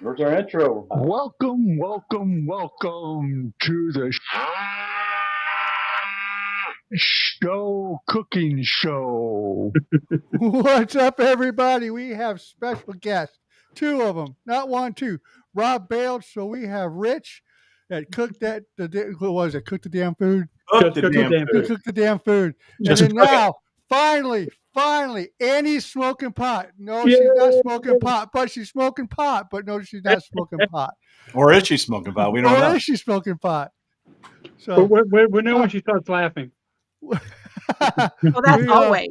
Where's our intro? Welcome to the cooking show. What's up, everybody? We have special guests, two of them, not one, two. Rob bailed, so we have Rich that cooked what was it? Cooked the damn food. Cook the damn food. Cooked the damn food. Just And then cook it. now, finally, Annie's smoking pot. No, she's not smoking pot, but she's smoking pot. But no, she's not smoking pot. Or is she smoking pot? We don't Or know. is she smoking pot? But So we know when she starts laughing. Well, that's We, always.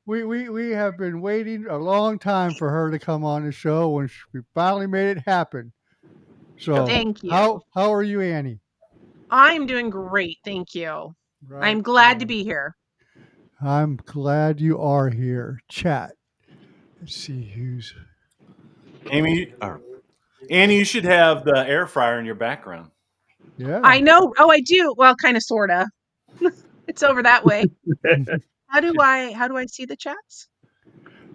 we have been waiting a long time for her to come on the show when we finally made it happen. So Thank you. how are you, Annie? I'm doing great. Thank you. Right I'm glad to on. be here. I'm glad you are here. Chat. Let's see who's. Annie, you should have the air fryer in your background. Yeah. I know. Oh, I do. Well, kind of, sorta. It's over that way. How do I see the chats?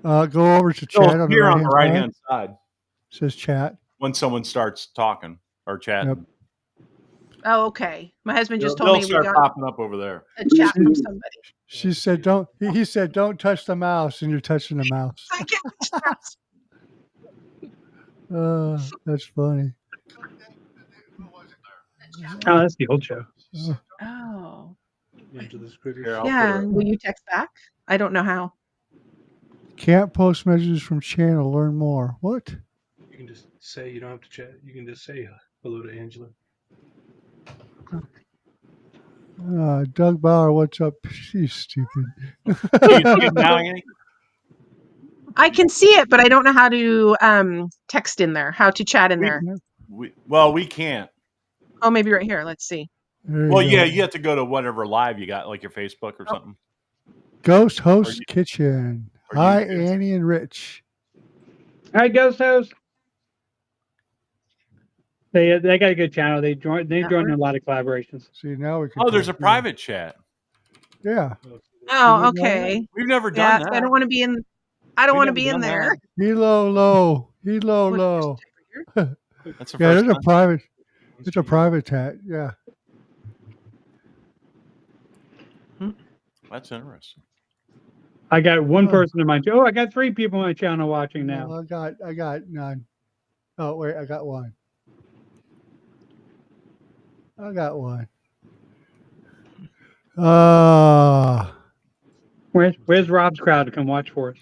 Go over to So chat on the here on the right right hand hand side, side. Says chat. when someone starts talking or chatting, Yep. Oh, okay. My husband just they'll told me we start got popping up over there. a chat from somebody. She said don't. He said don't touch the mouse, and you're touching the mouse. I can't reach the mouse. That's funny. Oh, that's the old show. Oh. Here, I'll Yeah. put Will you text back? I don't know how. Can't post messages from channel. Learn more. What? You can just say, you don't have to chat. You can just say hello to Angela. Doug Bauer, what's up? She's stupid. you see it now, Annie? I can see it, but I don't know how to text in there, how to chat in there. We can't. Oh, maybe right here. Let's see. Well, yeah, you have to go to whatever live you got, like your Facebook or something. Ghost Host Kitchen. or Hi, YouTube. Annie and Rich. Hi, Ghost House. They got a good channel. They joined in a lot of collaborations. See, now we can. Oh, there's a talk here. private chat. Yeah. Oh, okay. We've never Yeah, done so that. I don't want to be in. I don't We've want to never be in done there. that. Helo low. Helo What, low. here's a That's the Yeah, first there's a time. private. It's a private chat. Yeah. That's interesting. I got one person in my. Oh, I got 3 people on my channel watching now. No, I got none. Oh wait, I got one. I got one. Where's Rob's crowd to come watch for us?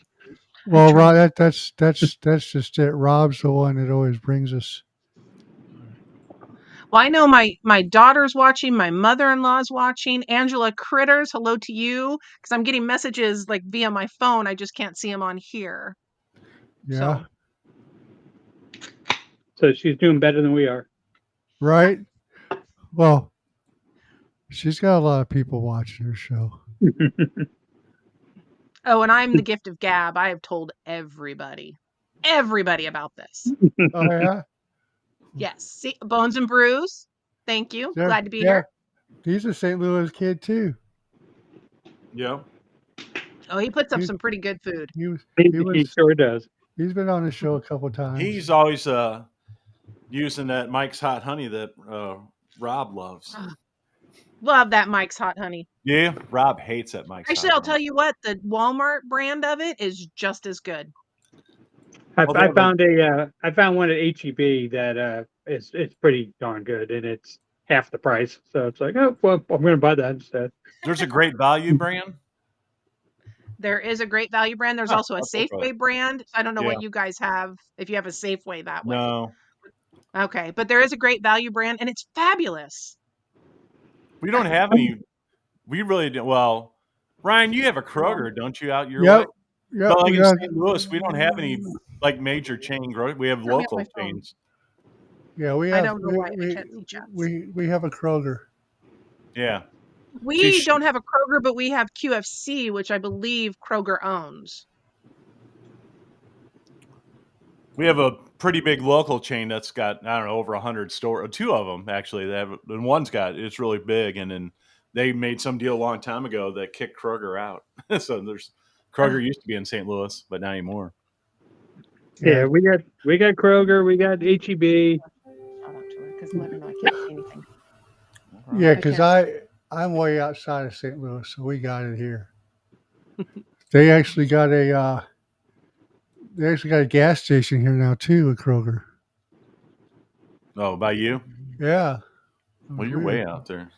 Well, Rob, that's just it. Rob's the one that always brings us. Well, I know my daughter's watching, my mother-in-law's watching. Angela Critters, hello to you, because I'm getting messages like via my phone. I just can't see them on here. Yeah. So she's doing better than we are. Right. Well, she's got a lot of people watching her show. Oh, and I'm the gift of gab. I have told everybody about this. Oh yeah. Yes. See, Bones and Brews. Thank you. Yeah, Glad to be yeah. here. He's a St. Louis kid too. Yeah. Oh, he puts up He- some pretty good food. He sure does. He's been on the show a couple times. He's always using that Mike's Hot Honey that Rob loves. Love that Mike's Hot Honey. Yeah, Rob hates that Mike's Actually, Hot I'll tell you what, the Walmart brand of it is just as good. I found one at HEB that it's pretty darn good, and it's half the price. So it's like, oh well, I'm going to buy that instead. There's a great value brand. There is a great value brand. There's also a okay. Safeway brand. I don't know Yeah. what you guys have, if you have a Safeway that way. No, Okay, but there is a great value brand, and it's fabulous. we don't have any. We really do. Well, Ryan, you have a Kroger, don't you, out your way? Yep. But like we in got- St. Louis, we don't have any like major chain grocery. We have Let me have local my phone. chains. Yeah, we I have. don't know why I can't see chats. We have a Kroger. Yeah. We Fish. don't have a Kroger, but we have QFC, which I believe Kroger owns. We have a pretty big local chain that's got, I don't know, over 100 stores. 2 of them actually. They have, and one's got, it's really big, and then they made some deal a long time ago that kicked Kroger out. So there's Kroger used to be in St. Louis, but not anymore. Yeah, we got Kroger, we got HEB. Shout out to her because let her know I can't see anything. Yeah, I because can't I'm way outside of St. Louis, so we got it here. They actually got a gas station here now too, at Kroger. Oh, by you? Yeah. It Well, was you're weird. way out there.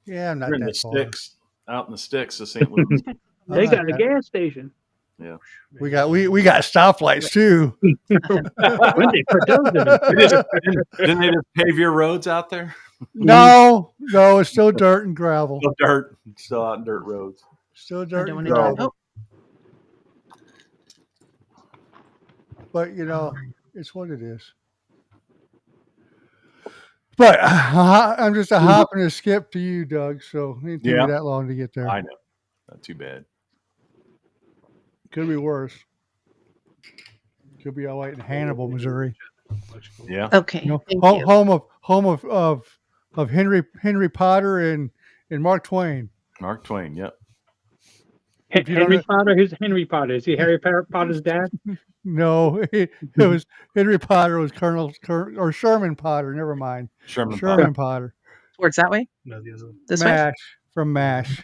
Yeah, I'm not You're in the that far. sticks, out in the sticks of St. Louis. I'm They not got a that- gas station. Yeah. We got stoplights too. When they put those in? Didn't they just pave your roads out there? No, it's still dirt and gravel. Still dirt. Still out in dirt roads. Still I dirt don't and want to drive. gravel. Oh, But it's what it is. But I'm just a hop and a skip to you, Doug. So it didn't take Yeah. me that long to get there. I know. Not too bad. Could be worse. Could be all right in Hannibal, Missouri. Yeah. okay. Thank you. Home of Henry Potter and Mark Twain. Mark Twain. Yep. If you don't Henry know- Potter. Who's Henry Potter? Is he Harry Potter's dad? No, it was Henry Potter was or Sherman Potter. Never mind. Sherman. Potter. Towards that way? No, the other one. This way? MASH from MASH.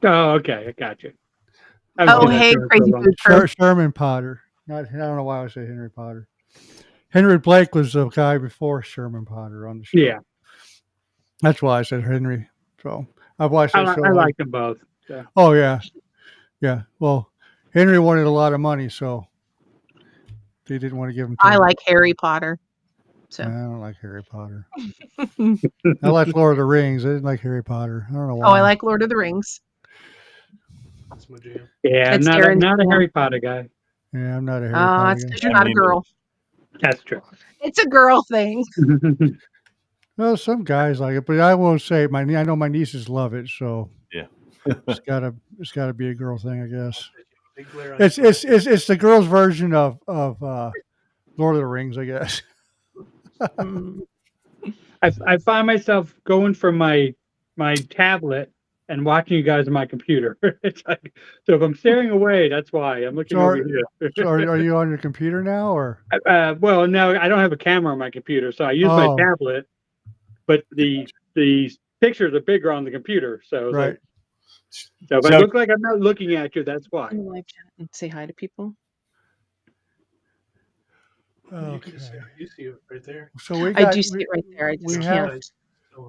Oh, okay, I got you. I was Oh, doing that hey, for a crazy long- food crew. Sherman Potter. I don't know why I say Henry Potter. Henry Blake was the guy before Sherman Potter on the show. Yeah, That's why I said Henry. So I've watched I that show. like them both. Oh yeah, yeah. Well, Henry wanted a lot of money, so they didn't want to give him. I like Harry Potter. So I don't like Harry Potter. I like Lord of the Rings. I didn't like Harry Potter. I don't know why. Oh, I like Lord of the Rings. That's my jam. Yeah, I'm It's not, Darren's not a jam. Harry Potter guy. Yeah, I'm not a Harry Ah, Potter it's guy. because you're not a girl. That's true. It's a girl thing. Well, some guys like it, but I won't say I know my nieces love it, so Yeah. it's gotta be a girl thing, I guess. Big glare on It's your it's the girls' version of Lord of the Rings, I guess. Mm. I find myself going from my tablet and watching you guys on my computer. It's like, so if I'm staring away, that's why I'm looking over here. So are you on your computer now, or Well, no, I don't have a camera on my computer, so I use my Oh. tablet. But the pictures are bigger on the computer, so it's right? like, so if I So- look like I'm not looking at you, that's why. In the live chat and say hi to people. You Okay. can just say, you see it right there. So we I got do see it right there. I we just have- can't.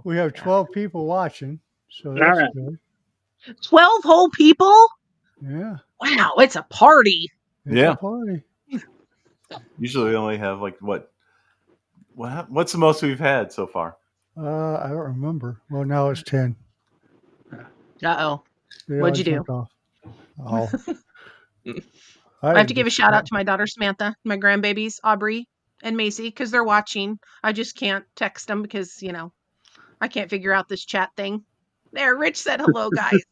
we have 12 people watching, so All that's right. good. 12 whole people? Yeah, Wow, it's a party. it's Yeah. a party. Usually we only have like what's the most we've had so far? I don't remember. Well, now it's 10. Uh-oh. They What'd you always do? jumped off. Oh. I have to give a shout out to my daughter Samantha, my grandbabies Aubrey and Macy, because they're watching. I just can't text them because I can't figure out this chat thing. There, Rich said hello, guys.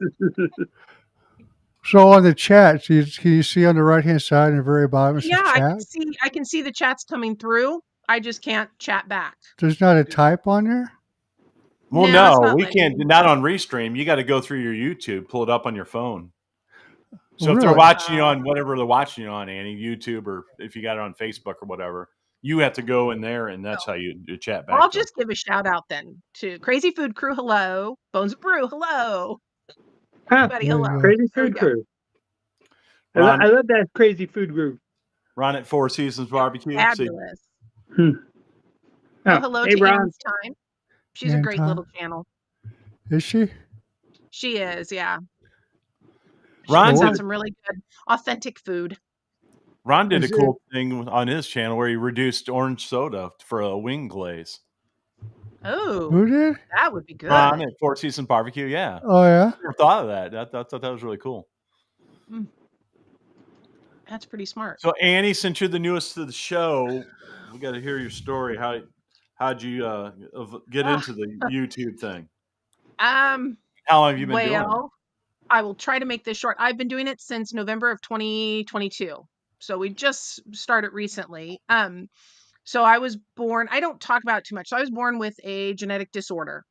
So on the chat, can you see on the right hand side in the very bottom? It says Yeah, chat. I can see the chats coming through. I just can't chat back. There's not a type on there. Well, No, it's no, not we letting can't. me. Not on Restream. You got to go through your YouTube, pull it up on your phone. So if they're Really? watching you on whatever they're watching you on, Annie, YouTube, or if you got it on Facebook or whatever, you have to go in there, and that's how you chat back. I'll to 'em. just give a shout out then to Crazy Food Crew. Hello, Bones of Brew. Hello, Ah, everybody. There you Hello. go. Crazy There we food go. crew. Ron, I love that crazy food group. Ron at Four Seasons Barbecue. See, Fabulous. Oh, Oh, hello hey, to Ron. Ann's Time. She's a Ann great Time. little channel. Is she? She is, yeah. She Ron puts did- out some really good, authentic food. Ron did a Is it- cool thing on his channel where he reduced orange soda for a wing glaze. Oh, Who did? that would be good. Ron at Four Seasons Barbecue. Yeah, Oh yeah. I never thought of that. I thought that was really cool. That's pretty smart. So Annie, since you're the newest to the show, we got to hear your story. How'd you get into the YouTube thing? How long have you been doing it? Well, I will try to make this short. I've been doing it since November of 2022. So we just started recently. So I was born, I don't talk about it too much. So I was born with a genetic disorder.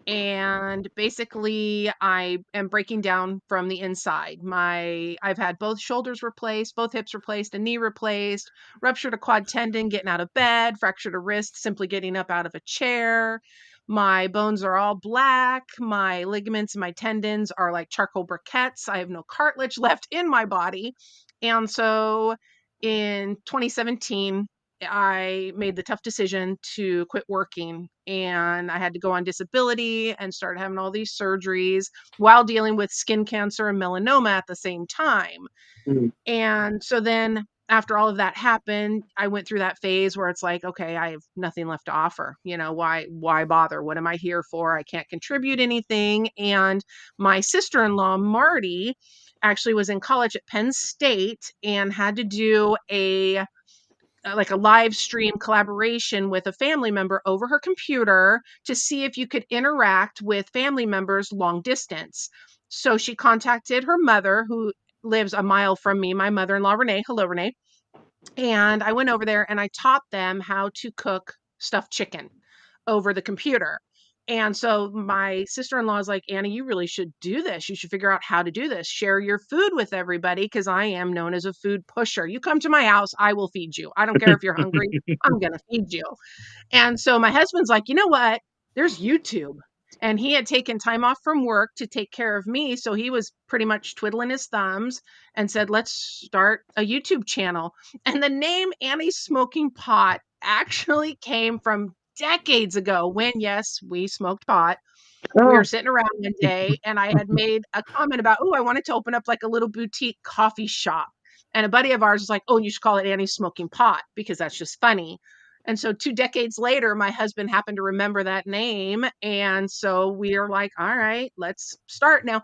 And basically I am breaking down from the inside. I've had both shoulders replaced, both hips replaced, a knee replaced, ruptured a quad tendon getting out of bed, fractured a wrist simply getting up out of a chair. My bones are all black. My ligaments and my tendons are like charcoal briquettes. I have no cartilage left in my body. And so in 2017, I made the tough decision to quit working, and I had to go on disability and start having all these surgeries while dealing with skin cancer and melanoma at the same time. Mm. And so then after all of that happened, I went through that phase where it's like, okay, I have nothing left to offer. Why bother? What am I here for? I can't contribute anything. And my sister-in-law, Marty, actually was in college at Penn State and had to do a live stream collaboration with a family member over her computer to see if you could interact with family members long distance. So she contacted her mother, who lives a mile from me, my mother-in-law, Renee. Hello, Renee. And I went over there and I taught them how to cook stuffed chicken over the computer. And so my sister-in-law is like, Annie, you really should do this. You should figure out how to do this. Share your food with everybody, because I am known as a food pusher. You come to my house, I will feed you. I don't care if you're hungry. I'm going to feed you. And so my husband's like, you know what? There's YouTube. And he had taken time off from work to take care of me. So he was pretty much twiddling his thumbs and said, let's start a YouTube channel. And the name Annie's Smoking Pot actually came from decades ago when, yes, we smoked pot. We Oh, were sitting around one day and I had made a comment about, I wanted to open up like a little boutique coffee shop. And a buddy of ours was like, you should call it Annie's Smoking Pot, because that's just funny. And so 2 decades later, my husband happened to remember that name. And so we are like, all right, let's start. Now,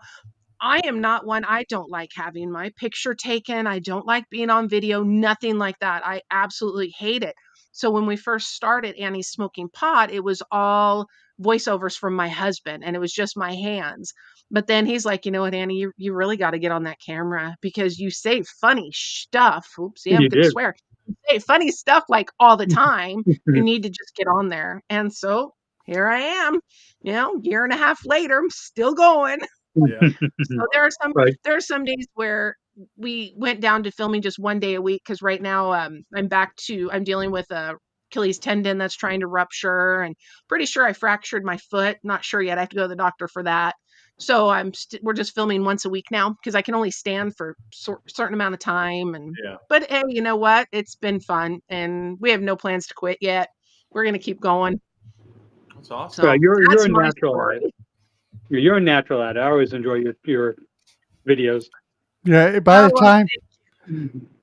I am not one, I don't like having my picture taken. I don't like being on video, nothing like that. I absolutely hate it. So when we first started Annie's Smoking Pot, it was all voiceovers from my husband and it was just my hands. But then he's like, you know what, Annie, you really got to get on that camera because you say funny stuff. Oops, yeah, I'm you going to did. swear. You say funny stuff like all the time. You need to just get on there. And so here I am, year and a half later, I'm still going. Yeah. So there Right. are some days where we went down to filming just one day a week, because right now I'm dealing with a Achilles tendon that's trying to rupture, and pretty sure I fractured my foot. Not sure yet. I have to go to the doctor for that. So we're just filming once a week now because I can only stand for certain amount of time. Yeah. But hey, you know what? It's been fun, and we have no plans to quit yet. We're gonna keep going. That's awesome. So Well, you're that's a my natural at story. it. You're a natural at it. I always enjoy your videos. Yeah, by the Oh,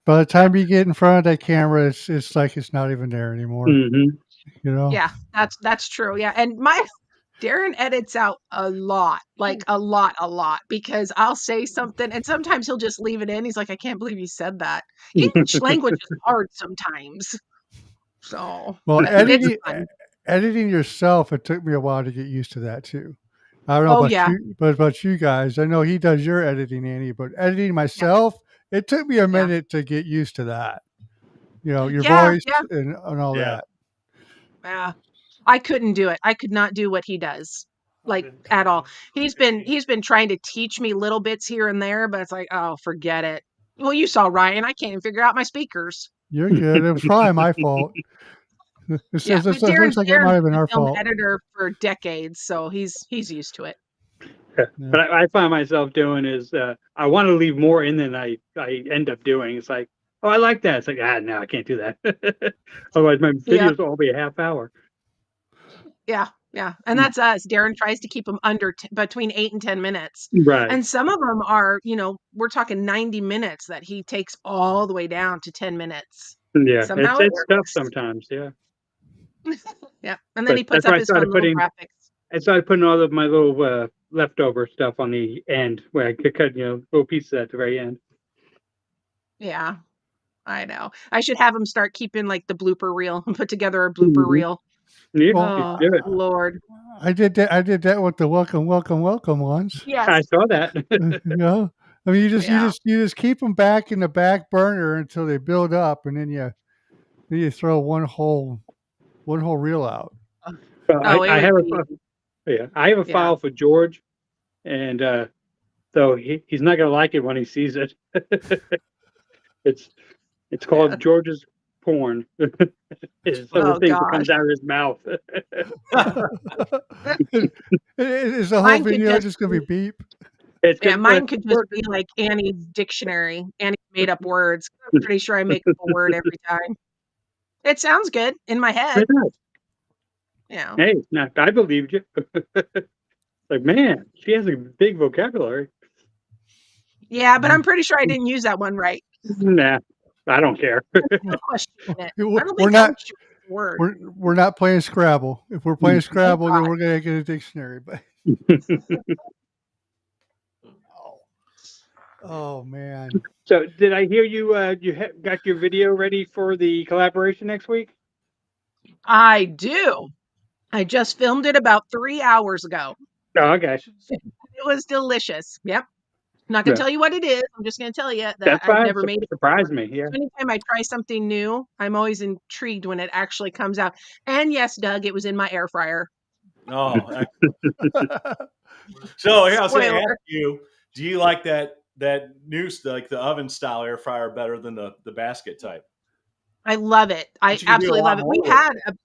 well, time you get in front of that camera, it's like it's not even there anymore. Hmm. You know? yeah, that's true. Yeah, and my Darren edits out a lot, like a lot, because I'll say something and sometimes he'll just leave it in. He's like, I can't believe you said that. English language is hard sometimes. So, Well, but it's fun. editing yourself, it took me a while to get used to that too. I don't know Oh, about yeah. you guys. I know he does your editing, Annie, but editing myself, it took me a minute to get used to that. Your Yeah, voice yeah. and all Yeah. that. I couldn't do it. I could not do what he does, like at all. He's been trying to teach me little bits here and there, but it's like, oh, forget it. Well, you saw Ryan. I can't even figure out my speakers. You're good. It was probably my fault. It Yeah, but looks like it might have been our film fault. editor for decades, so he's used to it. But I find myself doing is I want to leave more in than I end up doing. It's like, I like that. It's like, no, I can't do that. Otherwise, my videos will all be a half hour. Yeah, and that's us. Darren tries to keep them under between 8 and 10 minutes, Right. and some of them are, we're talking 90 minutes that he takes all the way down to 10 minutes. Yeah, Somehow it's tough works. sometimes. Yeah. Yeah, and then But he puts that's why up I his fun started little putting- graphics. I started putting all of my little leftover stuff on the end where I could cut, little pieces at the very end. Yeah, I know. I should have him start keeping like the blooper reel and put together a blooper Mhm. reel. Yeah, Oh, do it. Lord. I did that with the welcome ones. I Yes. saw that. I mean, you Yeah. just keep them back in the back burner until they build up, and then you throw one whole reel out. Well, Oh, it I would have be- Yeah, I have a Yeah. file for George, and so he's not gonna like it when he sees it. It's called Yeah. George's porn. It's some of Oh, the things that gosh. comes out of his mouth. Is the whole Mine could video just just gonna be beep? It's Yeah, good. mine could just be like Annie's dictionary, Annie's made up words. I'm pretty sure I make up a word every time. It sounds good in my head. Yeah. Hey, now, I believed you. Like, man, she has a big vocabulary. Yeah, but I'm pretty sure I didn't use that one right. Nah, I don't care. No question it. I We're don't we're think not I'm sure it's a word. we're not playing Scrabble. If we're playing Scrabble, then God. we're gonna get a dictionary. But oh man, So, did I hear you? Got your video ready for the collaboration next week? I do. I just filmed it about 3 hours ago. Oh, okay. It was delicious. Yep. I'm not gonna Yeah. tell you what it is. I'm just gonna tell you that That's I've fine. never made it. Surprised me. Yeah. So anytime I try something new, I'm always intrigued when it actually comes out. And yes, Doug, it was in my air fryer. Oh, so here I was going to Spoiler. ask you: do you like that new like the oven style air fryer better than the basket type? I love it. I But you can do a absolutely lot love it. more We with had it.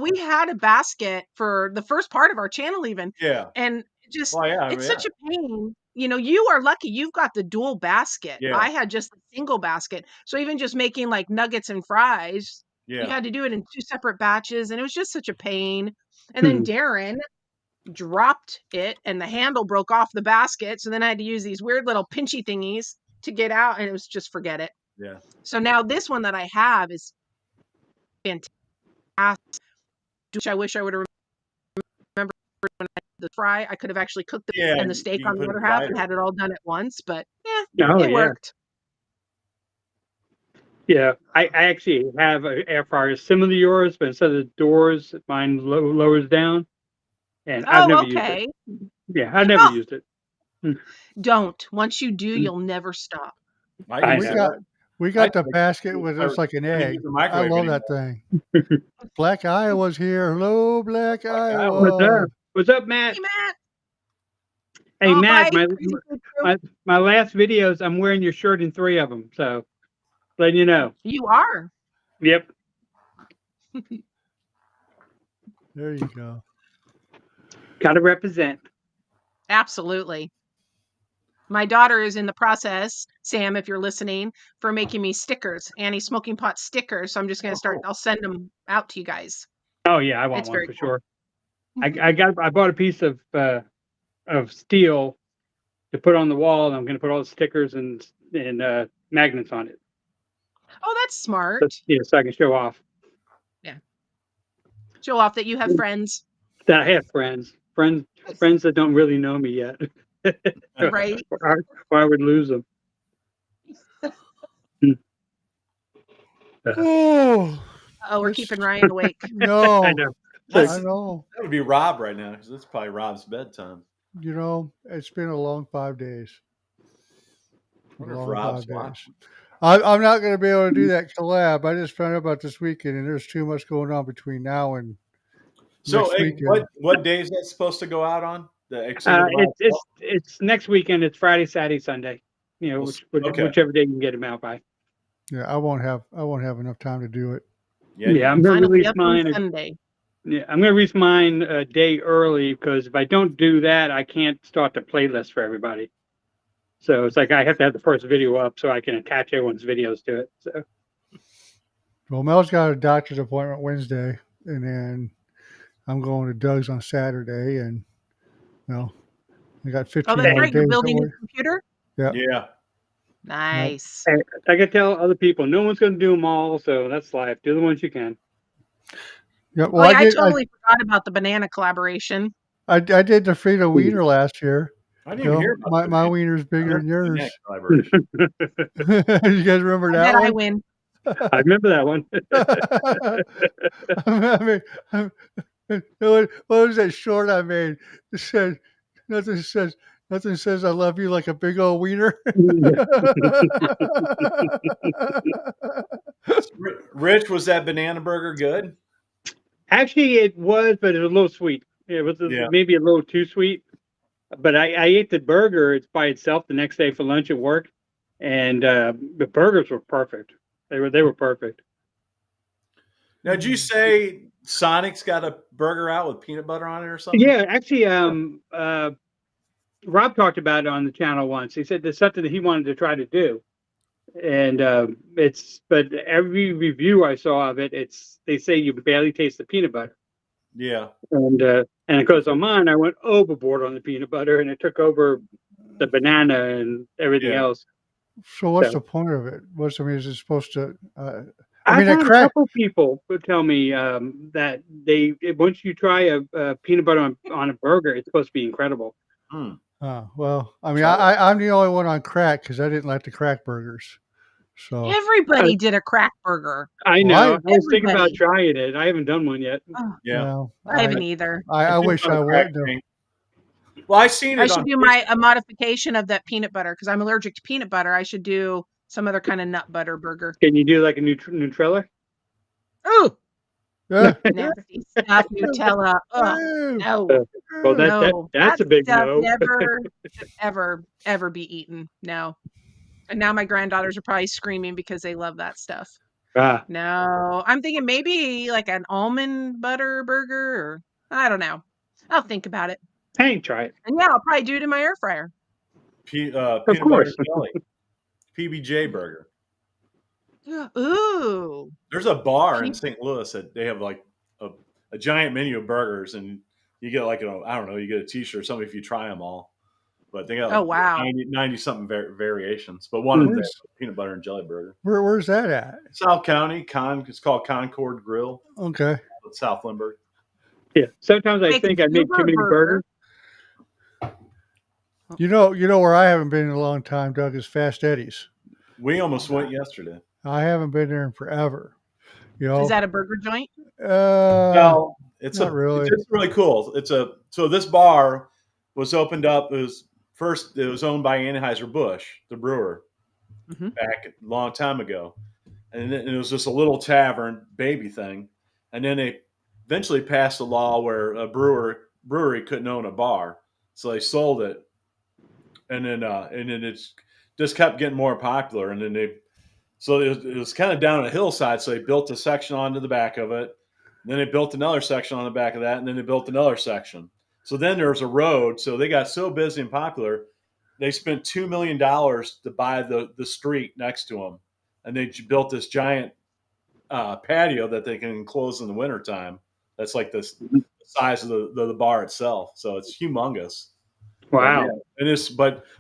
we had a basket for the first part of our channel even, Yeah. and just Well, yeah. it's such a pain. You know, you are lucky you've got the dual basket. Yeah. I had just the single basket. So even just making like nuggets and fries, you Yeah. had to do it in 2 separate batches, and it was just such a pain. And then Darren dropped it and the handle broke off the basket. So then I had to use these weird little pinchy thingies to get out, and it was just forget it. Yeah. So now this one that I have is fantastic. Which I wish I would have remembered when I did the fry. I could have actually cooked the Yeah, and the you steak can on the put it other half and lighter. had it all done at once, but yeah, Oh, it yeah. worked. Yeah, I actually have an air fryer similar to yours, but instead of the doors, mine lowers down, and I've Oh, never used okay. it. Yeah, I've never Oh. used it. Don't. Once you do, you'll never stop. I we know. got we got the I- basket with it's like an I don't egg. use the I microwave love that thing. Black Iowa's here. Hello, Black Iowa. What's Iowa. up? What's up, Matt? Hey, Matt. Hey, Oh, Matt, bye. Crazy Food Crew. my last videos, I'm wearing your shirt in 3 of them, so letting you know. You are. Yep. There you go. Got to represent. Absolutely. My daughter is in the process, Sam, if you're listening, for making me stickers, Annie Smoking Pot stickers. So I'm just going to start. I'll send them out to you guys. Oh yeah, I want It's one very for cool. sure. I bought a piece of steel to put on the wall, and I'm going to put all the stickers and magnets on it. Oh, that's smart. So I can show off Show off that you have friends, that I have friends that don't really know me yet. right? or I would lose them. Oh Oh, we're It's- keeping Ryan awake. no, I know. I know. That would be Rob right now because it's probably Rob's bedtime. You know, it's been a long 5 days. I wonder if Long Rob's 5 days. watching. I'm not going to be able to do that collab. I just found out about this weekend, and there's too much going on between now and So, next hey, weekend. what day is that supposed to go out on? The extended live It's next weekend. It's Friday, Saturday, Sunday. You know, Okay. whichever day you can get them out by. Yeah, I won't have enough time to do it. Yeah, I'm going Mine to will be release up on mine. Sunday. Yeah, I'm going to release mine a day early because if I don't do that, I can't start the playlist for everybody. So it's like I have to have the first video up so I can attach everyone's videos to it. So Well, Mel's got a doctor's appointment Wednesday, and then I'm going to Doug's on Saturday, and I got 15 Oh, that's more right. You're days. building Don't his computer? Yeah. Nice. I got to tell other people, no one's going to do them all. So that's life. Do the ones you can. Yeah, Oh, well, yeah, I totally forgot about the banana collaboration. I did the Frida Wiener last year. I didn't even hear about my that. wiener's bigger than yours. Next collaboration. You guys remember I that bet I one? win. I remember that one. What was that short I made? It said nothing says I love you like a big old wiener. Rich, was that banana burger good? Actually, it was, but it was a little sweet. It was Yeah. maybe a little too sweet, but I ate the burger. It's by itself the next day for lunch at work, and the burgers were perfect. They were perfect. Now, did you say Sonic's got a burger out with peanut butter on it or something? Yeah, actually, Rob talked about it on the channel once. He said there's something that he wanted to try to do, and but every review I saw of it, they say you barely taste the peanut butter. Yeah. And of course on mine, I went overboard on the peanut butter, and it took over the banana and everything Yeah. else. So what's So- the point of it? Is it supposed to? I mean, had a a couple people who tell me that once you try a peanut butter on a burger, it's supposed to be incredible. Hmm. Well, I mean, I'm the only one on crack because I didn't like the crack burgers. So Everybody did a crack burger. I Well, know. I was thinking about Everybody. trying it. I haven't done one yet. Yeah. well, I haven't either. I do wish love I crack would. though. thing. Well, I seen it I should on do a modification of that peanut butter because I'm allergic to peanut butter. I should do some other kind of nut butter burger. Can you do like a Nutrella? Ooh, Yeah. nasty stuff, Nutella. Ugh, Ew. no, Well, no, that's a big stuff no. never should ever be eaten. No. And now my granddaughters are probably screaming because they love that stuff. Ah, No, I'm thinking maybe like an almond butter burger, or I don't know. I'll think about it. hey, try it. And yeah, I'll probably do it in my air fryer. peanut butter course. and jelly. PBJ burger. Ooh. There's a bar in St. Louis that they have like a giant menu of burgers, and you get like I don't know, you get a T-shirt or something if you try them all. But they got like Oh, wow. 90 something variations. But one of them Where's- is peanut butter and jelly burger. Where's that at? South County, it's called Concord Grill, Okay. South Lindbergh. Yeah. Sometimes I Make think a I make too many Uber burgers. You know where I haven't been in a long time, Doug, is Fast Eddie's. We almost went yesterday. I haven't been there in forever. You know. Is that a burger joint? Well, it's not really. It's really cool. So this bar was opened up. It was owned by Anheuser-Busch, the brewer, Mhm. back a long time ago, and it was just a little tavern baby thing, and then they eventually passed a law where a brewery couldn't own a bar, so they sold it, and then it's just kept getting more popular, and then it was kind of down a hillside, so they built a section onto the back of it. Then they built another section on the back of that, and then they built another section. So then there was a road. So they got so busy and popular, they spent $2 million to buy the street next to them, and they built this giant patio that they can enclose in the wintertime. That's like the size of the bar itself. So it's humongous. Wow.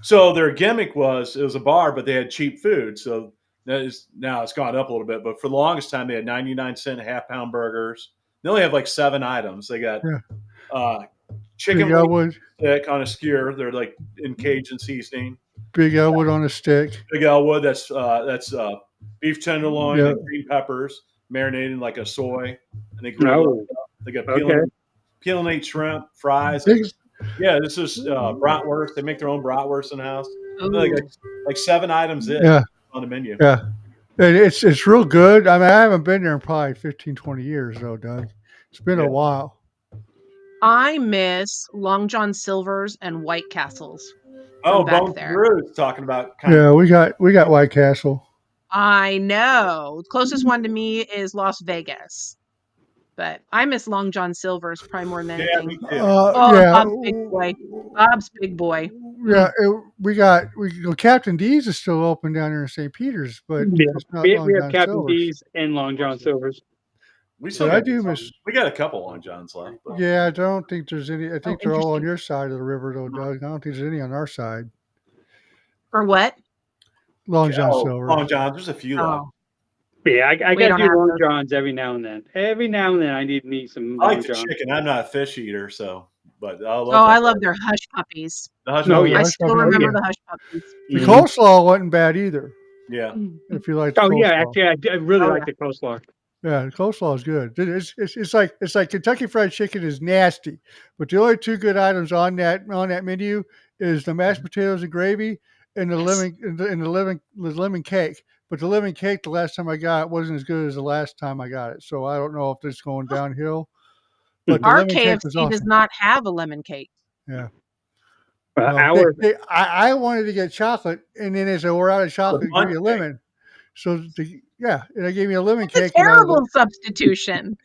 So their gimmick was it was a bar, but they had cheap food. So now it's gone up a little bit, but for the longest time they had 99-cent half-pound burgers. They only have like 7 items. They got chicken Big Elwood, stick on a skewer. They're like in Cajun seasoning. Big Elwood on a stick. Big Elwood. That's beef tenderloin Yeah. and green peppers marinated in like a soy, and they grill No. it up. They got Okay. peel and eat shrimp, fries. Big, Yeah, this is bratwurst. They make their own bratwurst in the house. Ooh. Like 7 items Yeah. on the menu. Yeah. And it's real good. I mean, I haven't been there in probably 15, 20 years though, Doug. It's been Yeah. a while. I miss Long John Silver's and White Castles. Oh, back Bone there. Brew's talking about Yeah, we got White Castle. I know. The closest one to me is Las Vegas. But I miss Long John Silver's probably more than Yeah, anything. me too. Oh, Yeah. Bob's big boy. Bob's big boy. Yeah, Captain D's is still open down there in St. Peter's, but Yeah. it's not We Long have John Captain Silver's. D's and Long John Silver's. We still But I got do some. miss. We got a couple Long Johns left. But Yeah, I don't think there's any. I think they're all on interesting. your side of the river, though, Doug. I don't think there's any on our side. For what? Long John Oh, Silver. Long Johns. There's a few left. Oh. Yeah, I We got to don't do have Long those. Johns every now and then. Every now and then I need to eat some I Long like the John. chicken. I'm not a fish eater, but I love. Oh, that. I love their hush puppies. The hush No, puppies. yeah. I Hush still puppies. remember yeah. the hush puppies. The Mhm. coleslaw wasn't bad either. Yeah. If you like. The Oh yeah, coleslaw. actually I really Oh, like the coleslaw. Yeah, the coleslaw is good. It's like Kentucky Fried Chicken is nasty, but the only 2 good items on that menu is the mashed potatoes and gravy and the lemon cake. But the lemon cake, the last time I got it, wasn't as good as the last time I got it. So I don't know if it's going downhill. But the Our lemon cake was KFC does awesome. not have a lemon cake. Yeah. Well, Well, our I wanted to get chocolate, and then they said we're out of chocolate. Give bundt me a cake. lemon. So and they gave me a lemon It's a cake. And I was terrible substitution.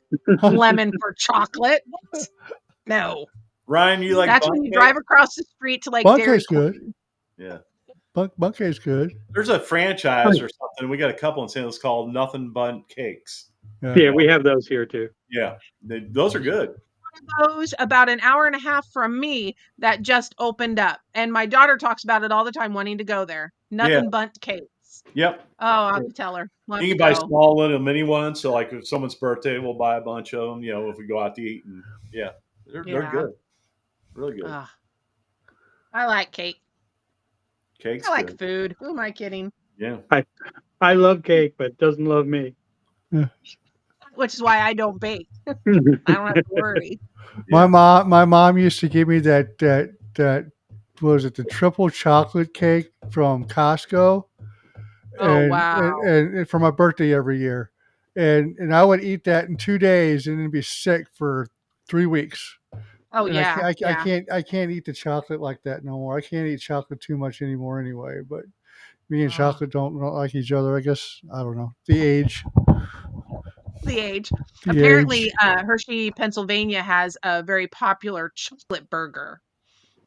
Lemon for chocolate. What? No. Ryan, you like That's bundt when you cake? drive across the street to like Bundt Dairy cake's good. Queen. Yeah. Bundt cake's good. There's a franchise or something. We got a couple in St. Louis called Nothing Bundt Cakes. yeah, we have those here too. Yeah, those are good. Those about an hour and a half from me that just opened up, and my daughter talks about it all the time, wanting to go there. Nothing Bundt Cakes. Yep. Oh, I'll have to tell her. We'll have You to can buy go. small little mini ones. So like if someone's birthday, we'll buy a bunch of them. If we go out to eat, and they're Yeah. good, really good. Ugh. I like cake. Cake's I like good. food. Who am I kidding? Yeah. I love cake, but it doesn't love me. Which is why I don't bake. I don't have to worry. My mom used to give me that what was it, the triple chocolate cake from Costco. Oh, wow. And for my birthday every year. And I would eat that in 2 days and then be sick for 3 weeks. Oh, And yeah. I can't eat the chocolate like that no more. I can't eat chocolate too much anymore anyway. But me and chocolate don't like each other. I guess I don't know, the age. The age. The Apparently, age. Hershey, Pennsylvania has a very popular chocolate burger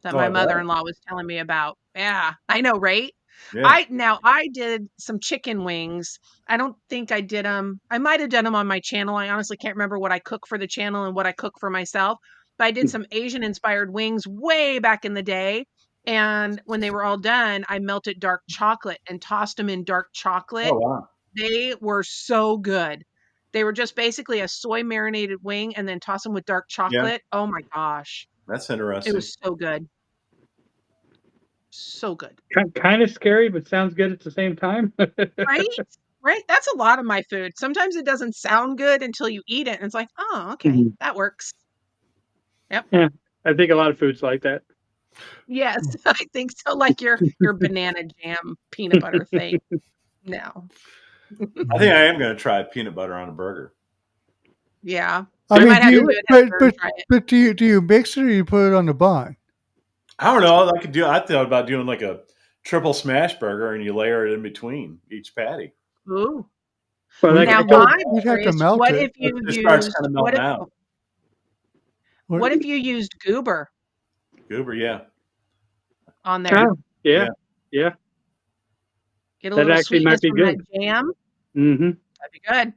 that Oh, my I bet. mother-in-law was telling me about. Yeah, I know, right? Yeah. I did some chicken wings. I don't think I did them. I might have done them on my channel. I honestly can't remember what I cook for the channel and what I cook for myself. But I did some Asian-inspired wings way back in the day. And when they were all done, I melted dark chocolate and tossed them in dark chocolate. Oh wow. They were so good. They were just basically a soy marinated wing and then toss them with dark chocolate. Oh my gosh. That's It interesting. was so good. So good. Kind of scary, but sounds good at the same time. Right? Right? That's a lot of my food. Sometimes it doesn't sound good until you eat it. And it's like, oh, okay, Mhm. that works. I think a lot of foods like that. Yes, I think so. Like your banana jam peanut butter thing. No. I think I am going to try peanut butter on a burger. Yeah. I mean, might have to do it after and try it. but do you mix it or you put it on the bun? I don't know. I thought about doing like a triple smash burger, and you layer it in between each patty. Ooh. Well, We'd Now, have to- I'm we'd have to curious, melt what it. if you It starts used kind of what melting if, out. what if you used goober Goober, yeah. on there? oh, yeah. Get a That little actually might sweetness be from good. that jam. Mm-hmm. That'd be good.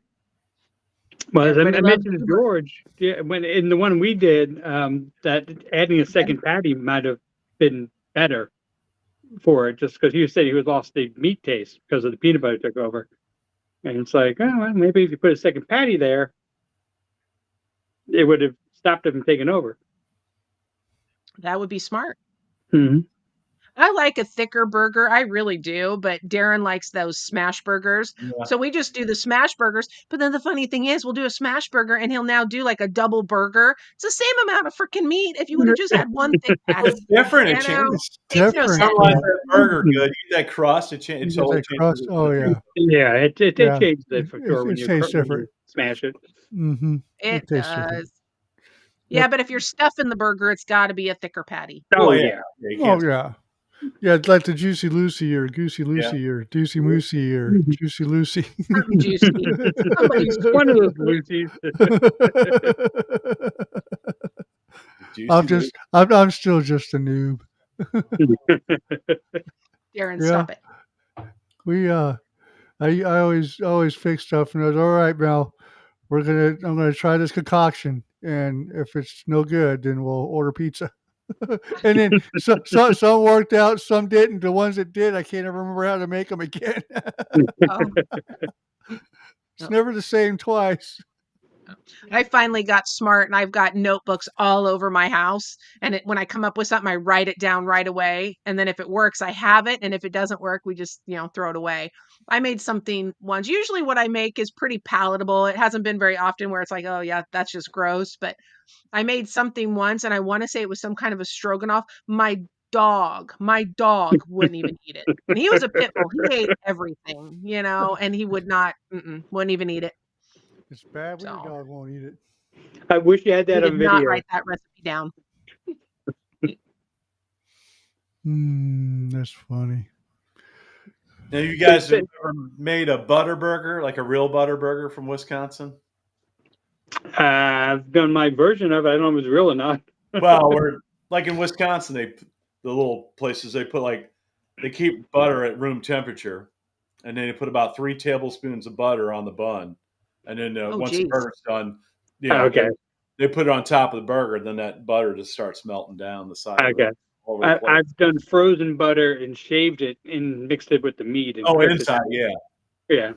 Well, as Everybody I loves mentioned to Uber. George, when in the one we did, that adding a second patty might have been better for it, just because he said he was lost the meat taste because of the peanut butter took over. And it's like, oh, well, maybe if you put a second patty there, it would have stopped it from taking over. That would be smart. Mm-hmm. I like a thicker burger. I really do, but Darren likes those smash burgers. Yeah. So we just do the smash burgers. But then the funny thing is, we'll do a smash burger and he'll now do like a double burger. It's the same amount of freaking meat if you would have just had one thick patty. It's different. It You know? changes. It's Makes no different. sense. Like that burger good. You get that crust. It You changes. get that crust. Oh yeah. Yeah, it Yeah. changes it for It- sure it when you tastes when you different. smash it. Mm-hmm. It tastes different. does. Yeah, but if you're stuffing the burger, it's got to be a thicker patty. Oh, Oh, yeah. yeah. You Oh can't- yeah. Yeah, it's like the Juicy Lucy or Goosey Lucy or Deucey Moosey or Juicy Lucy. Something juicy. Somebody's One of those Lucy's. juicy I'm still just a noob. Darren, Yeah. stop it. I always fix stuff and I was all right, Mel. I'm gonna try this concoction, and if it's no good, then we'll order pizza. And then some worked out, some didn't. The ones that did, I can't ever remember how to make them again. Oh, It's never the same twice. I finally got smart and I've got notebooks all over my house. And when I come up with something, I write it down right away. And then if it works, I have it. And if it doesn't work, we just, throw it away. I made something once. Usually what I make is pretty palatable. It hasn't been very often where it's like, oh yeah, that's just gross. But I made something once and I want to say it was some kind of a stroganoff. My dog wouldn't even eat it. And he was a pit bull. He ate everything, and he wouldn't even eat it. It's bad when your So. dog won't eat it. I wish you had We that did on not video. write that recipe down. That's funny. Now, you guys have ever made a butter burger, like a real butter burger from Wisconsin? I've done my version of it. I don't know if it's real or not. Well, we're like in Wisconsin, the little places they keep butter at room temperature, and then they put about 3 tablespoons of butter on the bun, and then once the geez. burger's done, Okay. they put it on top of the burger, and then that butter just starts melting down the side. Okay. Of it, all over the plate. I've done frozen butter and shaved it and mixed it with the meat. And cooked inside, it. yeah. Yeah.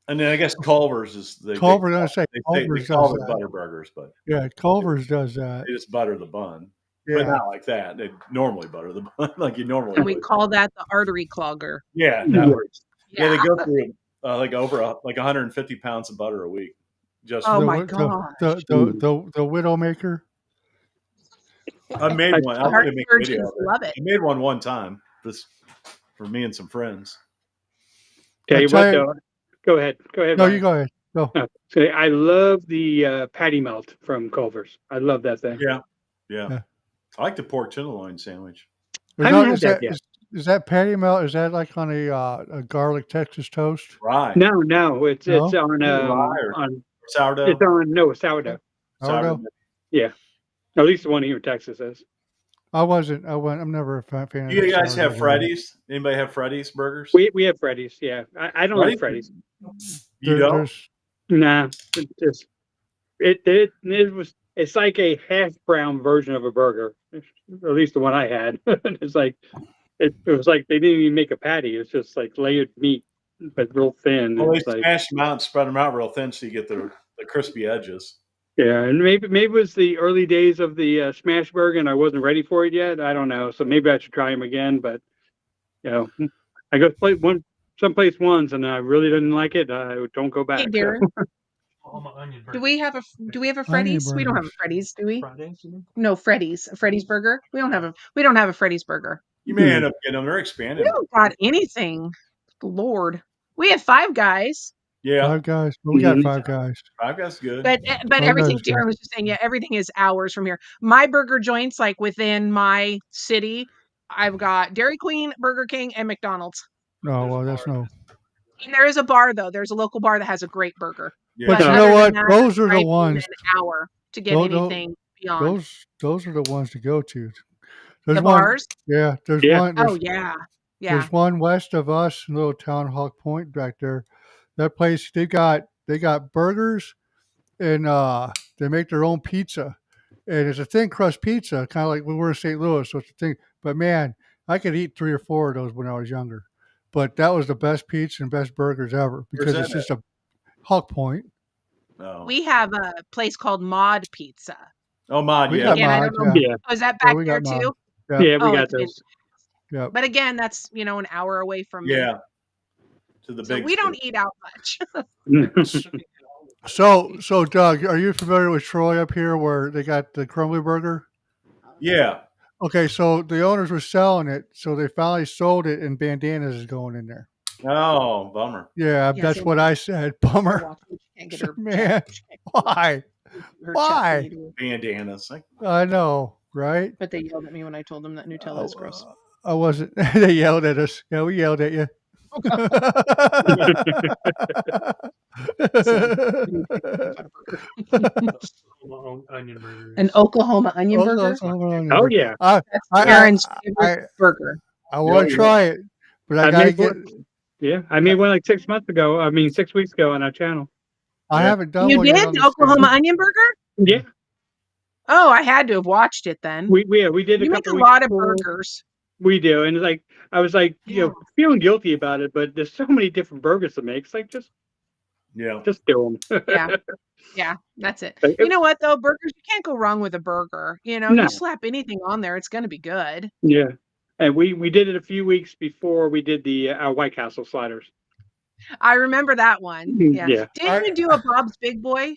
And then I guess Culver's is Culver's, I say they Culver's call does it that. butter burgers, but Yeah, Culver's does that. they just butter the bun. But Yeah. not like that. They normally butter the bun like you normally And we would. call that the artery clogger. Yeah, Yeah. that works. Yeah, they Yeah. go through like 150 pounds of butter a week. Just Oh The my wi- gosh. The Widowmaker. I made one. The I'll heart make a video surgeons of it. love it. I made one time just for me and some friends. Tell you tell what, you- though. Go ahead. Go ahead. No, Ryan. you go ahead. Go. So I love the patty melt from Culver's. I love that thing. Yeah. Yeah. I like the pork tenderloin sandwich. Is I haven't that, had is that that, yet. is that patty melt? Is that like on a garlic Texas toast? Right. No, it's No? on Rye or on sourdough. it's on sourdough. Sourdough? At least the one here in Texas is. I'm never a fan of You guys sourdough. have Freddy's? Anybody have Freddy's burgers? We have Freddy's. Yeah, I don't like Freddy's. You There- don't? there's- Nah, it's like a hash brown version of a burger. At least the one I had. It's like it was like they didn't even make a patty. It's just like layered meat, but real thin. Well, they It's like, smash them out and spread them out real thin so you get the crispy edges. yeah, and maybe it was the early days of the smash burger, and I wasn't ready for it yet. I don't know, so maybe I should try them again. But I go someplace once, and I really didn't like it. I don't go back. Hey, so. Darren, Oklahoma onion do burger. we have a Freddy's? We don't have a burgers. Freddy's, do we? Fridays, you mean? No, Freddy's. A Freddy's burger? We don't have a Freddy's burger. You may end up getting them. They're We expanding. don't got anything. Lord. We have Five Guys. Yeah, Five Guys. Well, we got Mhm. Five Guys. Five Guys good. But Five everything Guys good. Darren was just saying, yeah, everything is hours from here. My burger joints, like within my city, I've got Dairy Queen, Burger King, and McDonald's. No, well, that's no. And there is a bar though. There's a local bar that has a great burger. Yeah. But you other know than what? that, Those are the driving ones. An hour to get Those- anything beyond Those are the ones to go to. the There's one. bars. Yeah, there's Yeah. one. There's, Oh yeah, yeah. there's one west of us, in a little town, Hawk Point, back there. That place they got burgers, and they make their own pizza, and it's a thin crust pizza, kind of like we were in St. Louis. So it's a thing. But man, I could eat 3 or 4 of those when I was younger. But that was the best pizza and best burgers ever because that it's just a Hawk Point. Oh, We have a place called Mod Pizza. Mod. We Yeah. got Again, I mods, don't know. yeah. Yeah, Oh, is that Yeah, back we there got too? mod. yeah, we Oh, got it's been- those. Yeah. But again, that's an hour away from me. Yeah. To the So big. we don't eat out much. So Doug, are you familiar with Troy up here where they got the Crumbly Burger? Yeah. Okay, so the owners were selling it, so they finally sold it, and Bandanas is going in there. Oh, bummer. Yeah, Yeah, that's same. what I said. Bummer. She can't get her Man, check- why? her Why? check read. Bandanas. I know, right? But they yelled at me when I told them that Nutella is gross. I wasn't. They yelled at us. Yeah, we yelled at you. Oklahoma onion burger. An Oklahoma onion burger. Oh yeah, That's I- Aaron's I- favorite burger. I want to try it, but I I gotta made get. one- yeah. I made one like 6 months ago. 6 weeks ago on our channel. I Yeah. haven't done You one yet did on the this Oklahoma channel. onion burger? Yeah, Oh, I had to have watched it then. we did a You make couple a weeks lot of before. burgers. We do, and like I was like, feeling guilty about it, but there's so many different burgers to make. It's like just Yeah. do them. Yeah. Yeah, that's it. Like, You know what though? Burgers, you can't go wrong with a burger. No. You slap anything on there, it's gonna be good. Yeah, and we did it a few weeks before we did the our White Castle sliders. I remember that one. Mhm, Yeah. yeah. Didn't you do a Bob's Big Boy?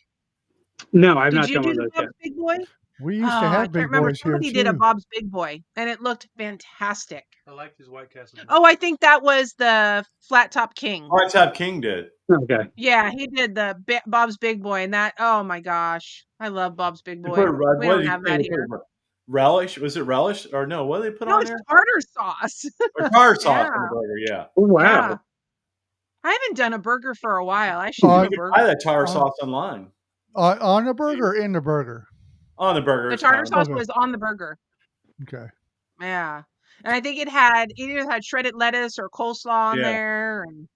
No, I've Did not you done do one the of those Bob's Big Boy? We used to I have can't big remember. boys here Somebody did a too. Bob's Big Boy, and it looked fantastic. I like his White Castle. Oh, I think that was the Flat Top King. Hard Top King did. Okay. Yeah, he did the Bob's Big Boy, and that. Oh my gosh, I love Bob's Big They Boy. put a- We what don't did you have say that they put? here. Relish? Was it relish or no? What did they put No, on it's there? tartar sauce. Or tartar sauce Yeah. on the burger. Yeah. Oh, wow. Yeah. I haven't done a burger for a while. I should Oh, do You a can burger. buy that tartar sauce online. On the burger or in the burger? On the burger. The it's tartar fine. sauce was on the burger. Okay. Yeah, and I think it either had shredded lettuce or coleslaw on Yeah. there, and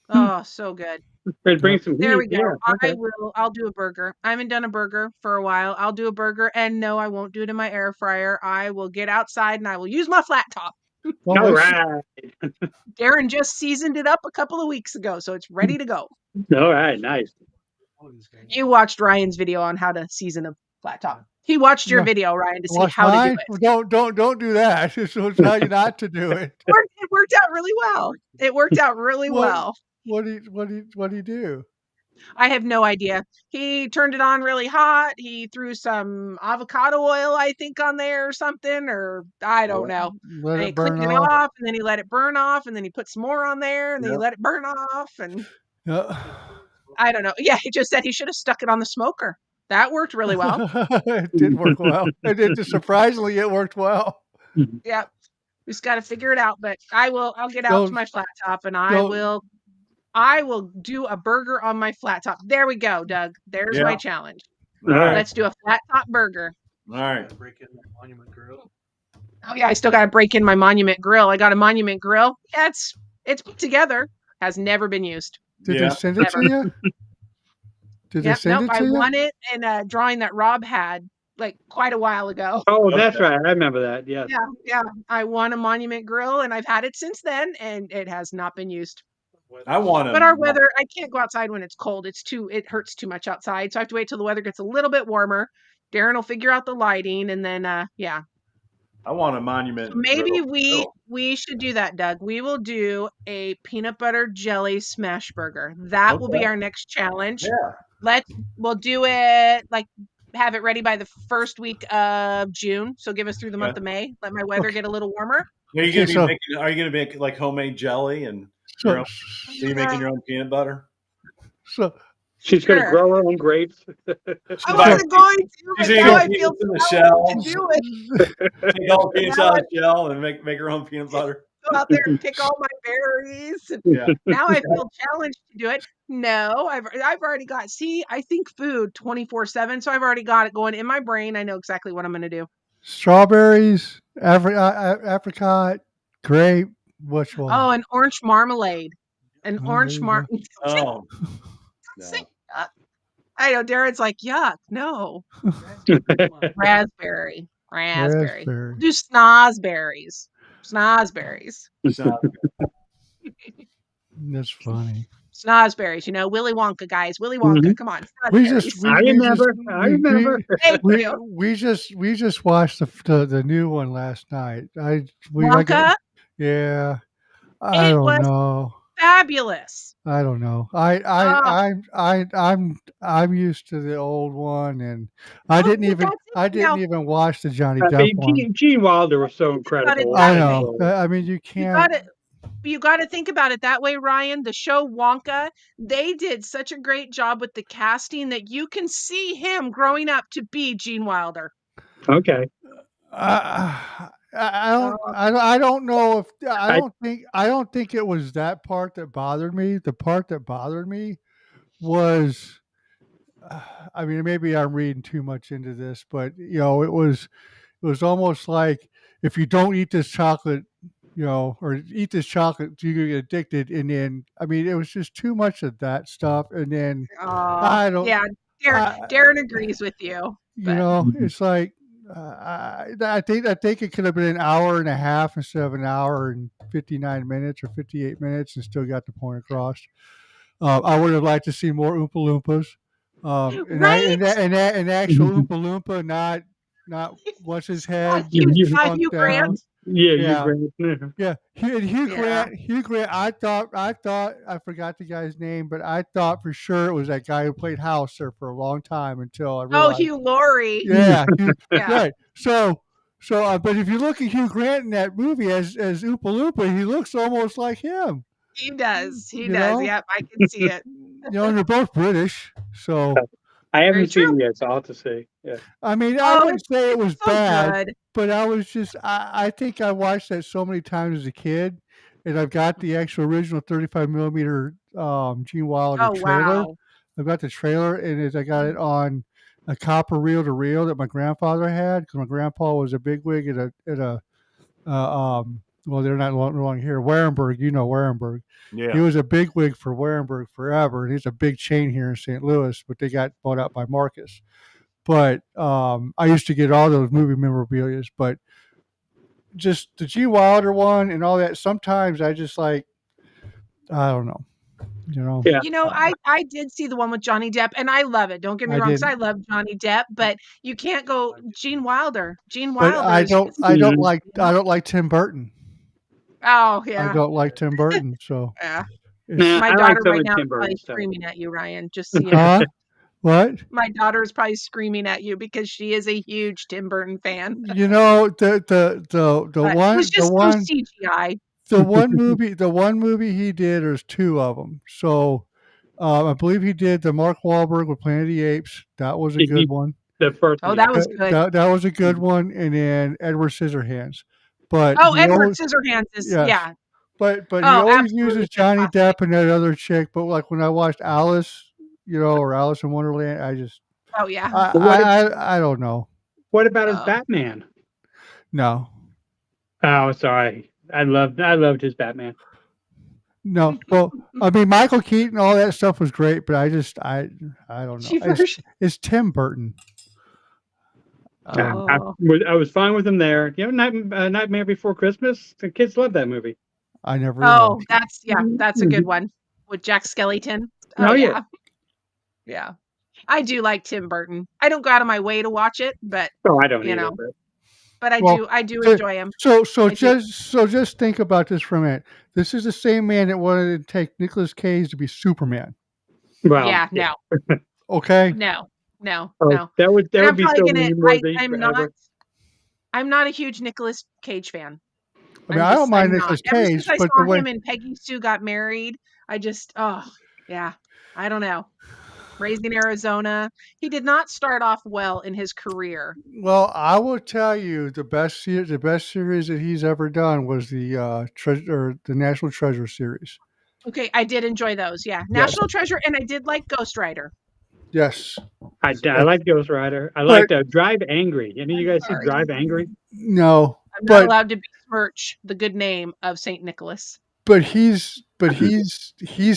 oh, so good. It brings some There we heat. go. Yeah. Okay. I'll do a burger. I haven't done a burger for a while. I'll do a burger, and no, I won't do it in my air fryer. I will get outside and I will use my flat top. Well, All let's- right. Darren just seasoned it up a couple of weeks ago, so it's ready to go. All right. Nice. You watched Ryan's video on how to season a flat top. He watched your No. video, Ryan, to see Watch how mine? to do it. Don't do that. So tell you not to do it. It worked out really well. It worked out really What? well. What do you do? I have no idea. He turned it on really hot. He threw some avocado oil, I think, on there or something, or I don't know. Let And he it burn clicked it off. off, and then he let it burn off, and then he put some more on there, and then he Yep. let it burn off, and Yeah. I don't know. Yeah, he just said he should have stuck it on the smoker. That worked really well. It did work well. Surprisingly, it worked well. Yeah, we just got to figure it out. But I'll get out to Don't- my flat top, and don't- I will do a burger on my flat top. There we go, Doug. There's my Yeah. challenge. All right. Let's do a flat top burger. All right. Break in the Monument Grill. Oh yeah, I still got to break in my Monument Grill. I got a Monument Grill. Yeah, it's put together. Has never been used. Did Yeah. they send it to you? Did they Yep, send nope. it I to you? won it in a drawing that Rob had like quite a while ago. Oh, that's Okay. right. I remember that. Yes. Yeah. I won a Monument Grill, and I've had it since then, and it has not been used. I want to. But our weather, I can't go outside when it's cold. It hurts too much outside, so I have to wait till the weather gets a little bit warmer. Darren will figure out the lighting, and then yeah. I want a monument. So maybe grill. we should do that, Doug. We will do a peanut butter jelly smash burger. That will be Okay. our next challenge. Yeah. We'll do it have it ready by the first week of June. So give us through the month of May. Let my weather get a little warmer. Are you gonna Okay, so- Are you gonna make like homemade jelly and So, Are you making your own peanut butter? so She's going to Sure. grow her own grapes. I Right. wasn't going to, but She's now I eating feel peanuts in the compelled to shell. do it. Take all the peanuts out of the shell and make her own peanut butter. Go out there and pick all my berries. And Yeah. now I feel challenged to do it. No, I've already got. See, I think food 24/7, so I've already got it going in my brain. I know exactly what I'm going to do. strawberries, apricot, grape. Which one? Oh, an orange marmalade. An Oh, orange there you mar. Oh. No. I know. Darren's like, yuck. No, raspberry. Raspberry. Do snozberries. Snozberries. So, That's funny. Snozberries. You know, Willy Wonka, guys. Willy Wonka. Come on. We Snozberries. just I remember. Thank we, you. we just watched the new one last night. Wonka. Yeah. I It don't was- know. Fabulous. I don't know. I'm used to the old one, and I didn't even watch the Johnny I Depp mean, one. Gene Wilder was so incredible. I know. I mean, you can't. You got to think about it that way, Ryan. The show Wonka, they did such a great job with the casting that you can see him growing up to be Gene Wilder. Okay. I don't know if I don't think it was that part that bothered me. The part that bothered me was, I mean, maybe I'm reading too much into this, but it was almost like if you don't eat this chocolate, or eat this chocolate, you're gonna get addicted. And then, I mean, it was just too much of that stuff. And then I don't. Yeah, Darren agrees with you. It's like I think it could have been an hour and a half instead of an hour and 59 minutes or 58 minutes, and still got the point across. I would have liked to see more Oompa Loompas. An actual Oompa Loompa, not what's his head. Hugh shrunk Grant. Yeah, Yeah. you Grant. Yeah, Hugh Yeah. Grant. Hugh Grant. I thought I forgot the guy's name, but I thought for sure it was that guy who played House there for a long time until I Oh, realized. Hugh Laurie. Yeah, Yeah. right. But if you look at Hugh Grant in that movie as Oompa Loompa, he looks almost like him. He does. He You does. know? Yep, I can see it. You know, and they're both British, so I Very haven't seen true. it yet, so I'll have to see. Yeah. I mean, I Oh, wouldn't say it was so bad, good. but I was just I think I watched that so many times as a kid, and I've got the actual original 35 millimeter Gene Wilder Oh trailer. wow. I've got the trailer, and I got it on a copper reel to reel that my grandfather had because my grandpa was a bigwig at a well, they're not long here. Warenberg, you know Warenberg. He Yeah. was a bigwig for Warenberg forever, and he's a big chain here in St. Louis, but they got bought out by Marcus. But I used to get all those movie memorabilias, but just the Gene Wilder one and all that. Sometimes I just like, I don't know, you know. Yeah. You know, I did see the one with Johnny Depp, and I love it. Don't get me I wrong, because I didn't, love Johnny Depp, but you can't go Gene Wilder. Gene but Wilder I is don't, just, I don't Mhm. like, I don't like Tim Burton. oh I yeah, don't like Tim Burton, so yeah. it's, Nah, My I like daughter some right of now Tim is probably Burton's stuff. screaming at you, Ryan. Just so you know, huh? What? my daughter is probably screaming at you because she is a huge Tim Burton fan. You know the But it one was just so CGI. the one movie he did. There's two of them. So I believe he did the Mark Wahlberg with Planet of the Apes. That was a He- good one. The first Oh, one. that was good. That was a good one. And then Edward Scissorhands. But Oh, he Edward always, Scissorhands is yes. yeah. But he Oh, always absolutely uses Johnny fantastic. Depp and that other chick. But like when I watched Alice, you know, or Alice in Wonderland, I just Oh yeah. But what, I don't know. what about his Oh. Batman? No. Oh, sorry. I loved his Batman. No. Well, I mean Michael Keaton, all that stuff was great, but I don't know. Cheapers. It's Tim Burton. I Oh. was fine with him there. You know, Nightmare Before Christmas. The kids love that movie. I never Oh, watched. that's a good one with Jack Skellington. Oh, Oh yeah. yeah. Yeah. I do like Tim Burton. I don't go out of my way to watch it, but Oh, I don't you either. know, But but I Well, do the- enjoy him. So I do. just think about this for a minute. This is the same man that wanted to take Nicolas Cage to be Superman. well, Yeah, no, Okay. no, no, Oh, no. that would And I'm be probably so gonna. meme-worthy I'm not a huge Nicolas Cage fan. I mean, I don't mind Nicolas Ever Cage, since I but saw the way him and Peggy Sue got married, I just yeah, I don't know. Raising Arizona, he did not start off well in his career. well, I will tell you the best series that he's ever done was the the National Treasure series. Okay, I did enjoy those. Yeah, National Treasure, and I did like Ghost Rider. Yes. I like Ghost Rider. I liked Drive Angry. Any of you guys see Sorry. Drive Angry? No, I'm not but allowed to besmirch the good name of Saint Nicholas. he's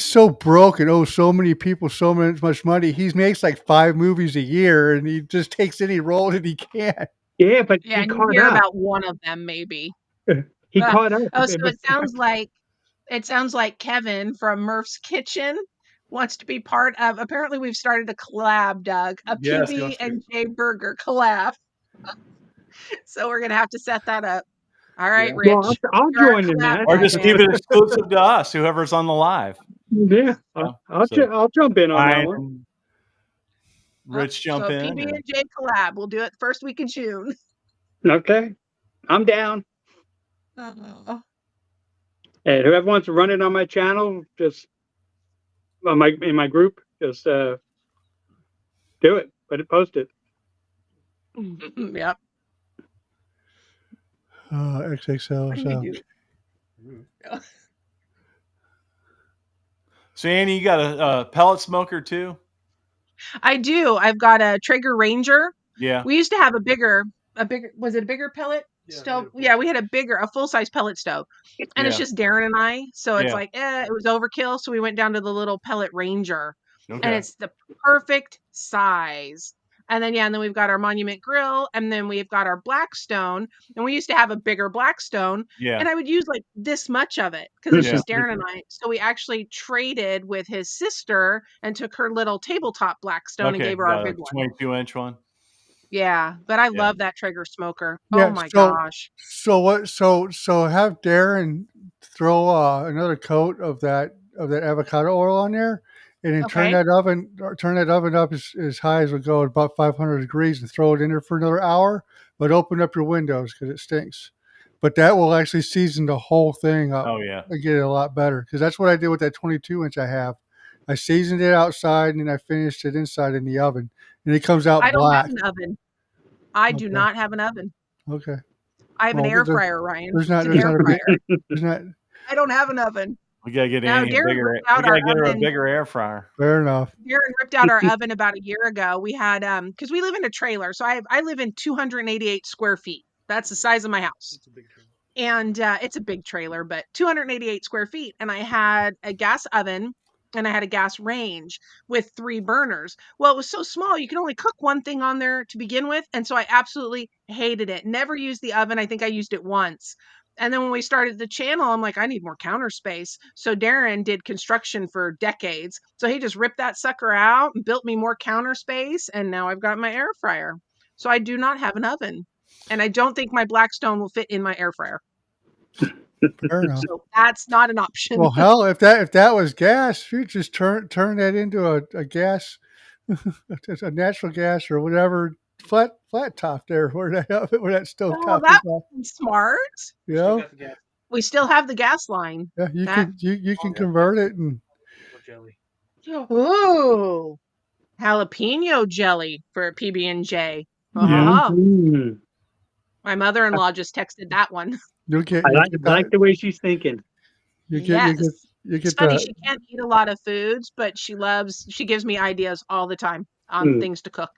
so broke and owes so many people so much money. He makes like 5 movies a year, and he just takes any role that he can. Yeah, but Yeah, he and you caught hear up. about one of them maybe. He Ah, caught up. Oh, so it sounds like Kevin from Murph's Kitchen wants to be part of. Apparently, we've started a collab, Doug, a Yes, PB yes, and J Burger collab. So we're gonna have to set that up. All right, Rich. Well, I'll you're our join in collab that. Or guy, just man. keep it exclusive to us, whoever's on the live. Yeah, So- I'll jump in on that Ryan one. and Rich jump so in. PB or- and J collab. We'll do it first week of June. Okay, I'm down. Oh. Hey, whoever wants to run it on my channel, just in my group, just do it. Post it. Yep. XXL. What do So. we do? So Annie, you got a pellet smoker too? I do. I've got a Traeger Ranger. Yeah. We used to have a bigger was it a bigger pellet stove? Yeah, we had a full-size pellet stove. And it's Yeah. just Darren and I. So it's Yeah. like, it was overkill. So we went down to the little pellet Ranger. And Okay. it's the perfect size. And then we've got our Monument Grill, and then we've got our Blackstone. And we used to have a bigger Blackstone, Yeah. and I would use like this much of it because it's Yeah. just Darren and I. So we actually traded with his sister and took her little tabletop Blackstone and Okay. gave her our got a big one. 22-inch one. Yeah, but I Yeah. love that Traeger smoker. Yeah, Oh my so gosh. so what? So have Darren throw another coat of that avocado oil on there, and then Okay. turn that oven up as high as it go, about 500 degrees, and throw it in there for another hour. But open up your windows because it stinks. But that will actually season the whole thing up Oh yeah. and get it a lot better. Because that's what I did with that 22-inch I have. I seasoned it outside and then I finished it inside in the oven, and it comes out I don't have black. an oven. I do Okay. not have an oven. Okay. I have an Well, air fryer, Ryan. there's not It's an there's air not a big fryer. there's not I don't have an oven. We gotta get Now, Annie a Darren bigger. ripped We out gotta our get her a oven. bigger air fryer. fair enough. Darren ripped out our oven about a year ago. We had because we live in a trailer, so I live in 288 square feet. That's the size of my house, It's a big trailer. and it's a big trailer, but 288 square feet. And I had a gas oven and I had a gas range with 3 burners. Well, it was so small you could only cook one thing on there to begin with, and so I absolutely hated it. Never used the oven. I think I used it once. And then when we started the channel, I'm like, I need more counter space. So Darren did construction for decades. So he just ripped that sucker out and built me more counter space. And now I've got my air fryer. So I do not have an oven. And I don't think my Blackstone will fit in my air fryer. Fair enough. So that's not an option. Well, hell, if that was gas, you just turn that into a gas, a natural gas or whatever flat top there where that stove Oh, top that is off. was smart. You Still know, got the gas We still have the gas line. yeah, you That- can convert it and or jelly. Ooh, jalapeno jelly for PB&J. Yeah. Uh-huh. Mm. My mother-in-law just texted that one. you'll get I you'll like, get like that, the way she's thinking. you get Yes. you It's get funny, the she can't eat a lot of foods, but she gives me ideas all the time on Mm. things to cook.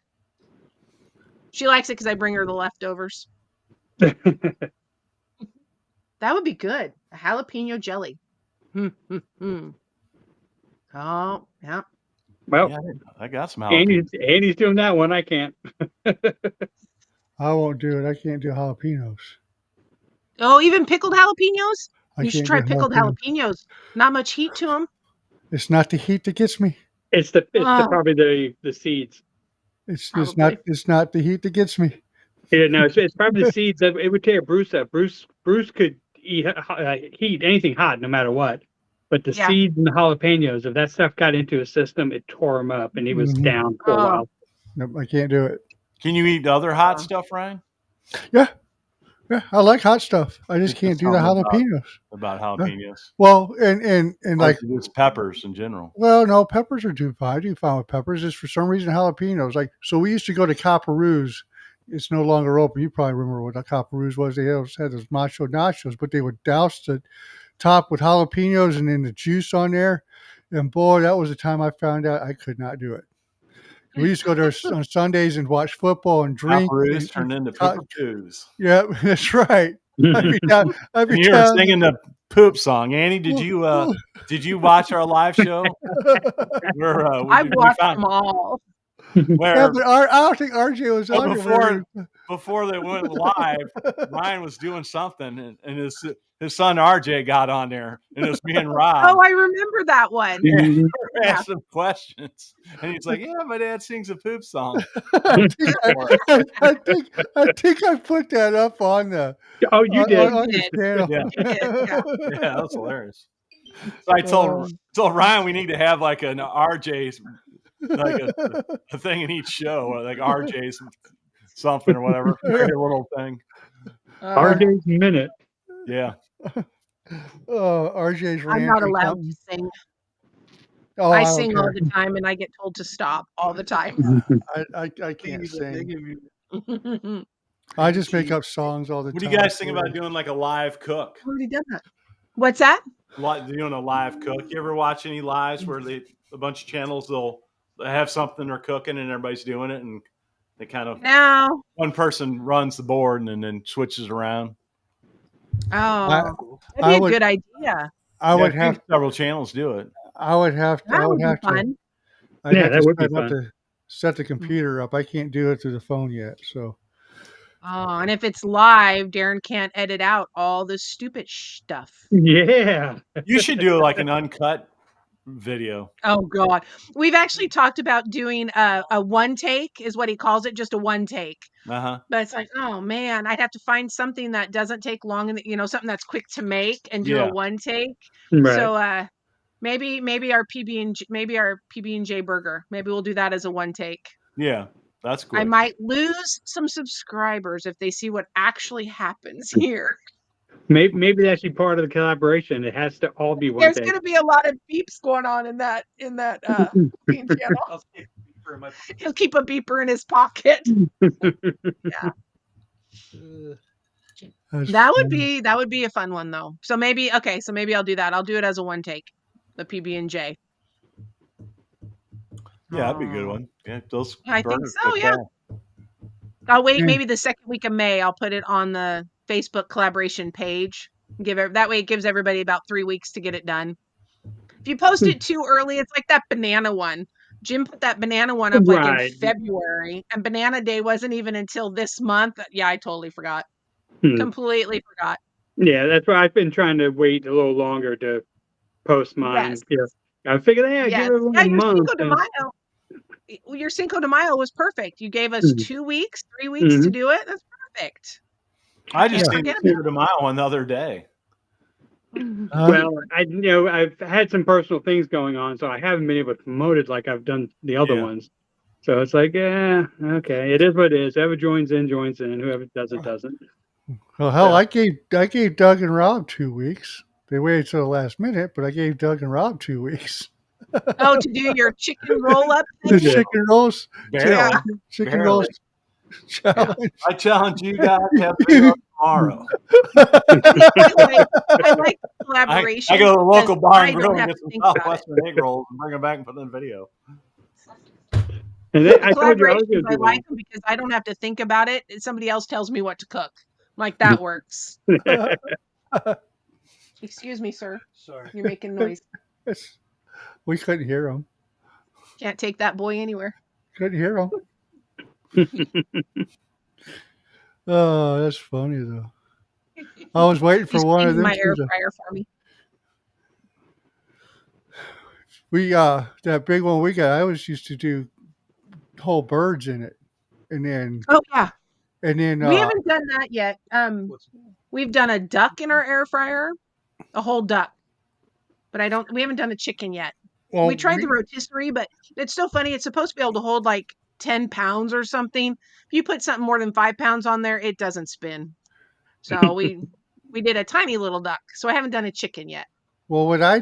She likes it because I bring her the leftovers. That would be good. A jalapeno jelly. Oh, yeah. Well, Yeah, I got some jalapeno. Andy's doing that one. I can't. I won't do it. I can't do jalapenos. Oh, even pickled jalapenos? I You should can't try do pickled jalapenos. jalapenos. Not much heat to them. It's not the heat that gets me. It's Oh. probably the seeds. It's Probably. not the heat that gets me. Yeah, no, it's probably the seeds that it would tear Bruce up. Bruce could eat heat anything hot no matter what, but the Yeah. seeds and the jalapenos, if that stuff got into his system, it tore him up, and he was Mhm. down for a Oh. while. Nope, I can't do it. Can you eat other hot Yeah. stuff, Ryan? Yeah, I like hot stuff. I just Just can't do the something about- jalapenos. About jalapenos, Well, and like, like just peppers in general. well, no, peppers are too fine. I do fine with peppers. Just for some reason, jalapenos. Like, so we used to go to Copperoo's. It's no longer open. You probably remember what a Copperoo's was. They always had those macho nachos, but they would douse the top with jalapenos and then the juice on there. And boy, that was the time I found out I could not do it. We used to go there on Sundays and watch football and drink. Copperoos and- turned into co- poopapoos. Yeah, that's right. Every time, And you were singing the poop song. Annie, did you watch our live show? Where I've we watched found them all. Yeah, where but I don't think RJ was Well, on before they went live, Ryan was doing something, and his son RJ got on there, and it was me and Rob. Oh, I remember that one. Mhm. Asked him questions, and he's like, "Yeah, my dad sings a poop song." I think I put that up on the Oh, you did. on the did. channel. Yeah. You did, yeah. Yeah, that was hilarious. So I told Ryan we need to have like an RJ's, like a thing in each show, or like RJ's something or whatever, like a little thing. RJ's minute. Yeah. RJ's I'm rant not or allowed something. to sing. Oh, I don't sing all care. the time, and I get told to stop all the time. I can't sing. I've I just make up songs all the What time. do you guys think about doing like a live cook? already done that. What's that? Doing a live cook. You ever watch any lives where a bunch of channels they'll have something they're cooking and everybody's doing it, and they kind of No. one person runs the board and then switches around. Oh, I that'd be a would- good idea. I would Yeah, have several channels do it. I would have to. That I would would be have to. fun. I'd Yeah, have that to would be set up fun. to set the computer up. I can't do it through the phone yet. So Oh, and if it's live, Darren can't edit out all the stupid stuff. Yeah. You should do like an uncut video. Oh God, we've actually talked about doing a one take, is what he calls it, just a one take. Uh-huh. But it's like, oh man, I'd have to find something that doesn't take long, and something that's quick to make, and do Yeah. a one take. Right. So maybe our PB&J burger, maybe we'll do that as a one take. Yeah. That's I good. might lose some subscribers if they see what actually happens here. Maybe that's actually part of the collaboration. It has to all be one There's thing. going to be a lot of beeps going on in that bean channel. I'll keep a beeper in my pocket. He'll keep a beeper in his pocket. That's That would funny. be a fun one though. So maybe I'll do that. I'll do it as a one take. The PB&J. Yeah, that'd be a good one. Yeah, those I think burgers so, go yeah. fast. I'll wait Yeah. maybe the second week of May. I'll put it on the Facebook collaboration page. That way it gives everybody about 3 weeks to get it done. If you post it too early, it's like that banana one. Jim put that banana one up like in Right. February, and Banana Day wasn't even until this month. Yeah, I totally forgot. Hmm. Completely forgot. Yeah, that's why I've been trying to wait a little longer to post mine. Yes. Yeah. I figured, hey, I Yes. give it Yeah, a your month. Cinco de Mayo. Your Cinco de Mayo was perfect. You gave us Mhm. 2 weeks, 3 weeks to Mhm. do it. That's perfect. I just Can't seen the forget Cinco de Mayo one the other day. Well, I've had some personal things going on, so I haven't been able to promote it like I've done the other Yeah. ones. So it's like, yeah, okay, it is what it is. Whoever joins in. Whoever doesn't, doesn't. Well, hell, Yeah. I gave Doug and Rob 2 weeks. They waited till the last minute, but I gave Doug and Rob 2 weeks. Oh, to do your chicken roll up The thing? Yeah. chicken rolls, Barely. Yeah. chicken Barely. rolls challenge. I challenge you guys to have a video tomorrow. I like collaboration. I go to the local because bar I and don't grill and have get to some think about it. Southwestern egg rolls and bring them back and put them in video. And then, I told you I was Collaborations, going to I do like them because I don't have to think about it. Somebody else tells me what to cook. Like, that works. one. Excuse me, sir. Sorry. You're making noise. We couldn't hear him. Can't take that boy anywhere. Couldn't hear him. Oh, that's funny though. I was waiting for He's one of cleaning them my air to. fryer for me. We that big one we got. I always used to do whole birds in it, and then Oh yeah, we uh, haven't done that yet. What's We've done a duck in our air fryer, a whole duck, but we haven't done a chicken yet. well, We tried the rotisserie, but it's so funny. It's supposed to be able to hold like 10 pounds or something. If you put something more than 5 pounds on there, it doesn't spin. So we did a tiny little duck. So I haven't done a chicken yet. Well, what I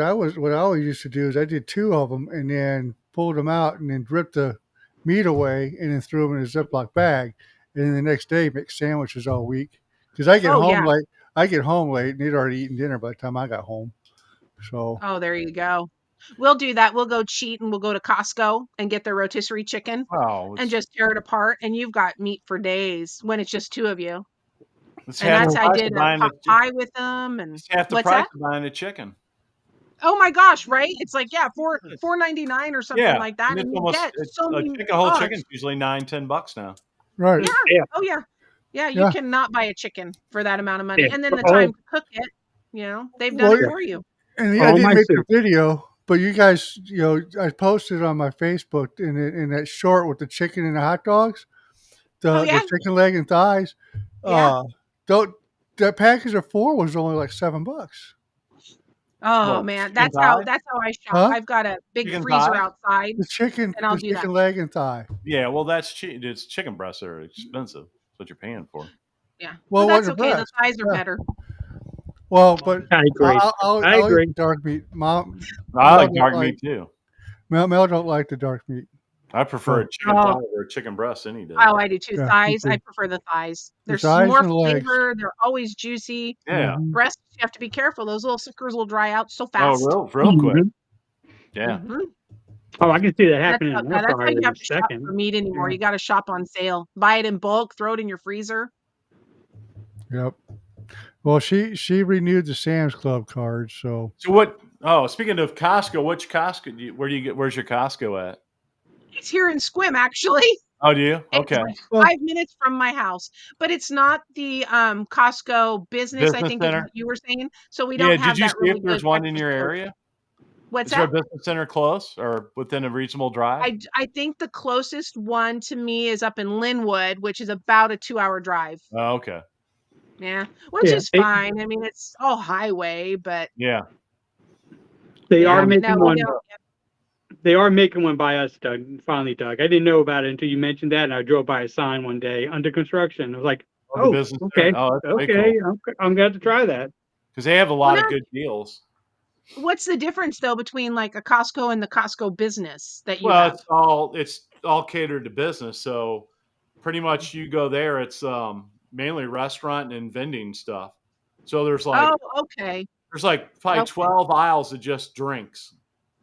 always used to do is I did 2 of them and then pulled them out and then ripped the meat away and then threw them in a Ziploc bag, and then the next day make sandwiches all week because I get Oh, home yeah. late. I get home late and they'd already eaten dinner by the time I got home. So Oh, there you go. We'll do that. We'll go cheat and we'll go to Costco and get their rotisserie chicken Oh, and just tear it apart. And you've got meat for days when it's just 2 of you. it's And half that's the how I price did of a buying pot the pie with them. And It's half the what's price that? of buying a chicken. Oh my gosh, right? It's like, yeah, $4.99 or something Yeah, like that. and And it's you almost get so a many. whole Oh, chicken's usually $9-10 now. right. yeah. Yeah. Oh yeah. Yeah, you Yeah. cannot buy a chicken for that amount of money. Yeah. And then the Oh. time to cook it, they've done Well, it for you. And Oh, I didn't my make the soup. video, but you guys, I posted on my Facebook in that short with the chicken and the hot dogs, Oh, yeah? the chicken leg and thighs. Yeah. That package of 4 was only like $7. Oh What, man, chicken that's how thigh? I shop. Huh? I've got a big Chicken freezer thigh? outside, The and I'll do that. chicken leg and thigh. Yeah, well, that's cheap. It's chicken breasts are expensive. That's what you're paying for. Yeah. Well, Well, that's what the okay. The breast? thighs are Yeah. better. Well, but I agree. I'll I eat agree. the dark meat. Mom, I like don't dark like- meat too. Mel don't like the dark meat. I prefer a chicken Oh. thigh over a chicken breast any day. Oh, I do too. Yeah, me Thighs. I too. prefer the thighs. The There's thighs more and legs. flavor. They're always juicy. Yeah. Mhm. Breasts, you have to be careful. Those little suckers will dry out so Oh, fast. real quick. Mhm. Yeah. Mhm. Oh, I can see that That's happening how, in an yeah, air that's how fryer you in a have to shop second. for meat anymore. Yeah. You got to shop on sale. Buy it in bulk. Throw it in your freezer. Yep. Well, she renewed the Sam's Club card, so So what? Oh, speaking of Costco, which Costco? Where do you get? Where's your Costco at? It's here in Squim, actually. Oh, do you? It's Okay. like Well- 5 minutes from my house, but it's not the Costco business. I Business think is center? what you were saying. So we Yeah. don't have Did you that see really if there's good one in extra your service. area? What's Is there a that? business center close or within a reasonable drive? I think the closest one to me is up in Linwood, which is about a 2-hour drive. Oh, okay. Yeah, which Yeah, is fine. I mean, it's all highway, but Yeah. they yeah, are but making no, we one. don't. They are making one by us, Doug. Finally, Doug. I didn't know about it until you mentioned that, and I drove by a sign one day under construction. I was like, Oh, the business okay, center. Oh, that's way okay, cool. I'm going to try that. Because they have a Well, lot of now, good deals. what's the difference though between like a Costco and the Costco business that you Well, have? it's all catered to business. So pretty much you go there, it's mainly restaurant and vending stuff. So Oh, okay. there's like probably Okay. 12 aisles of just drinks.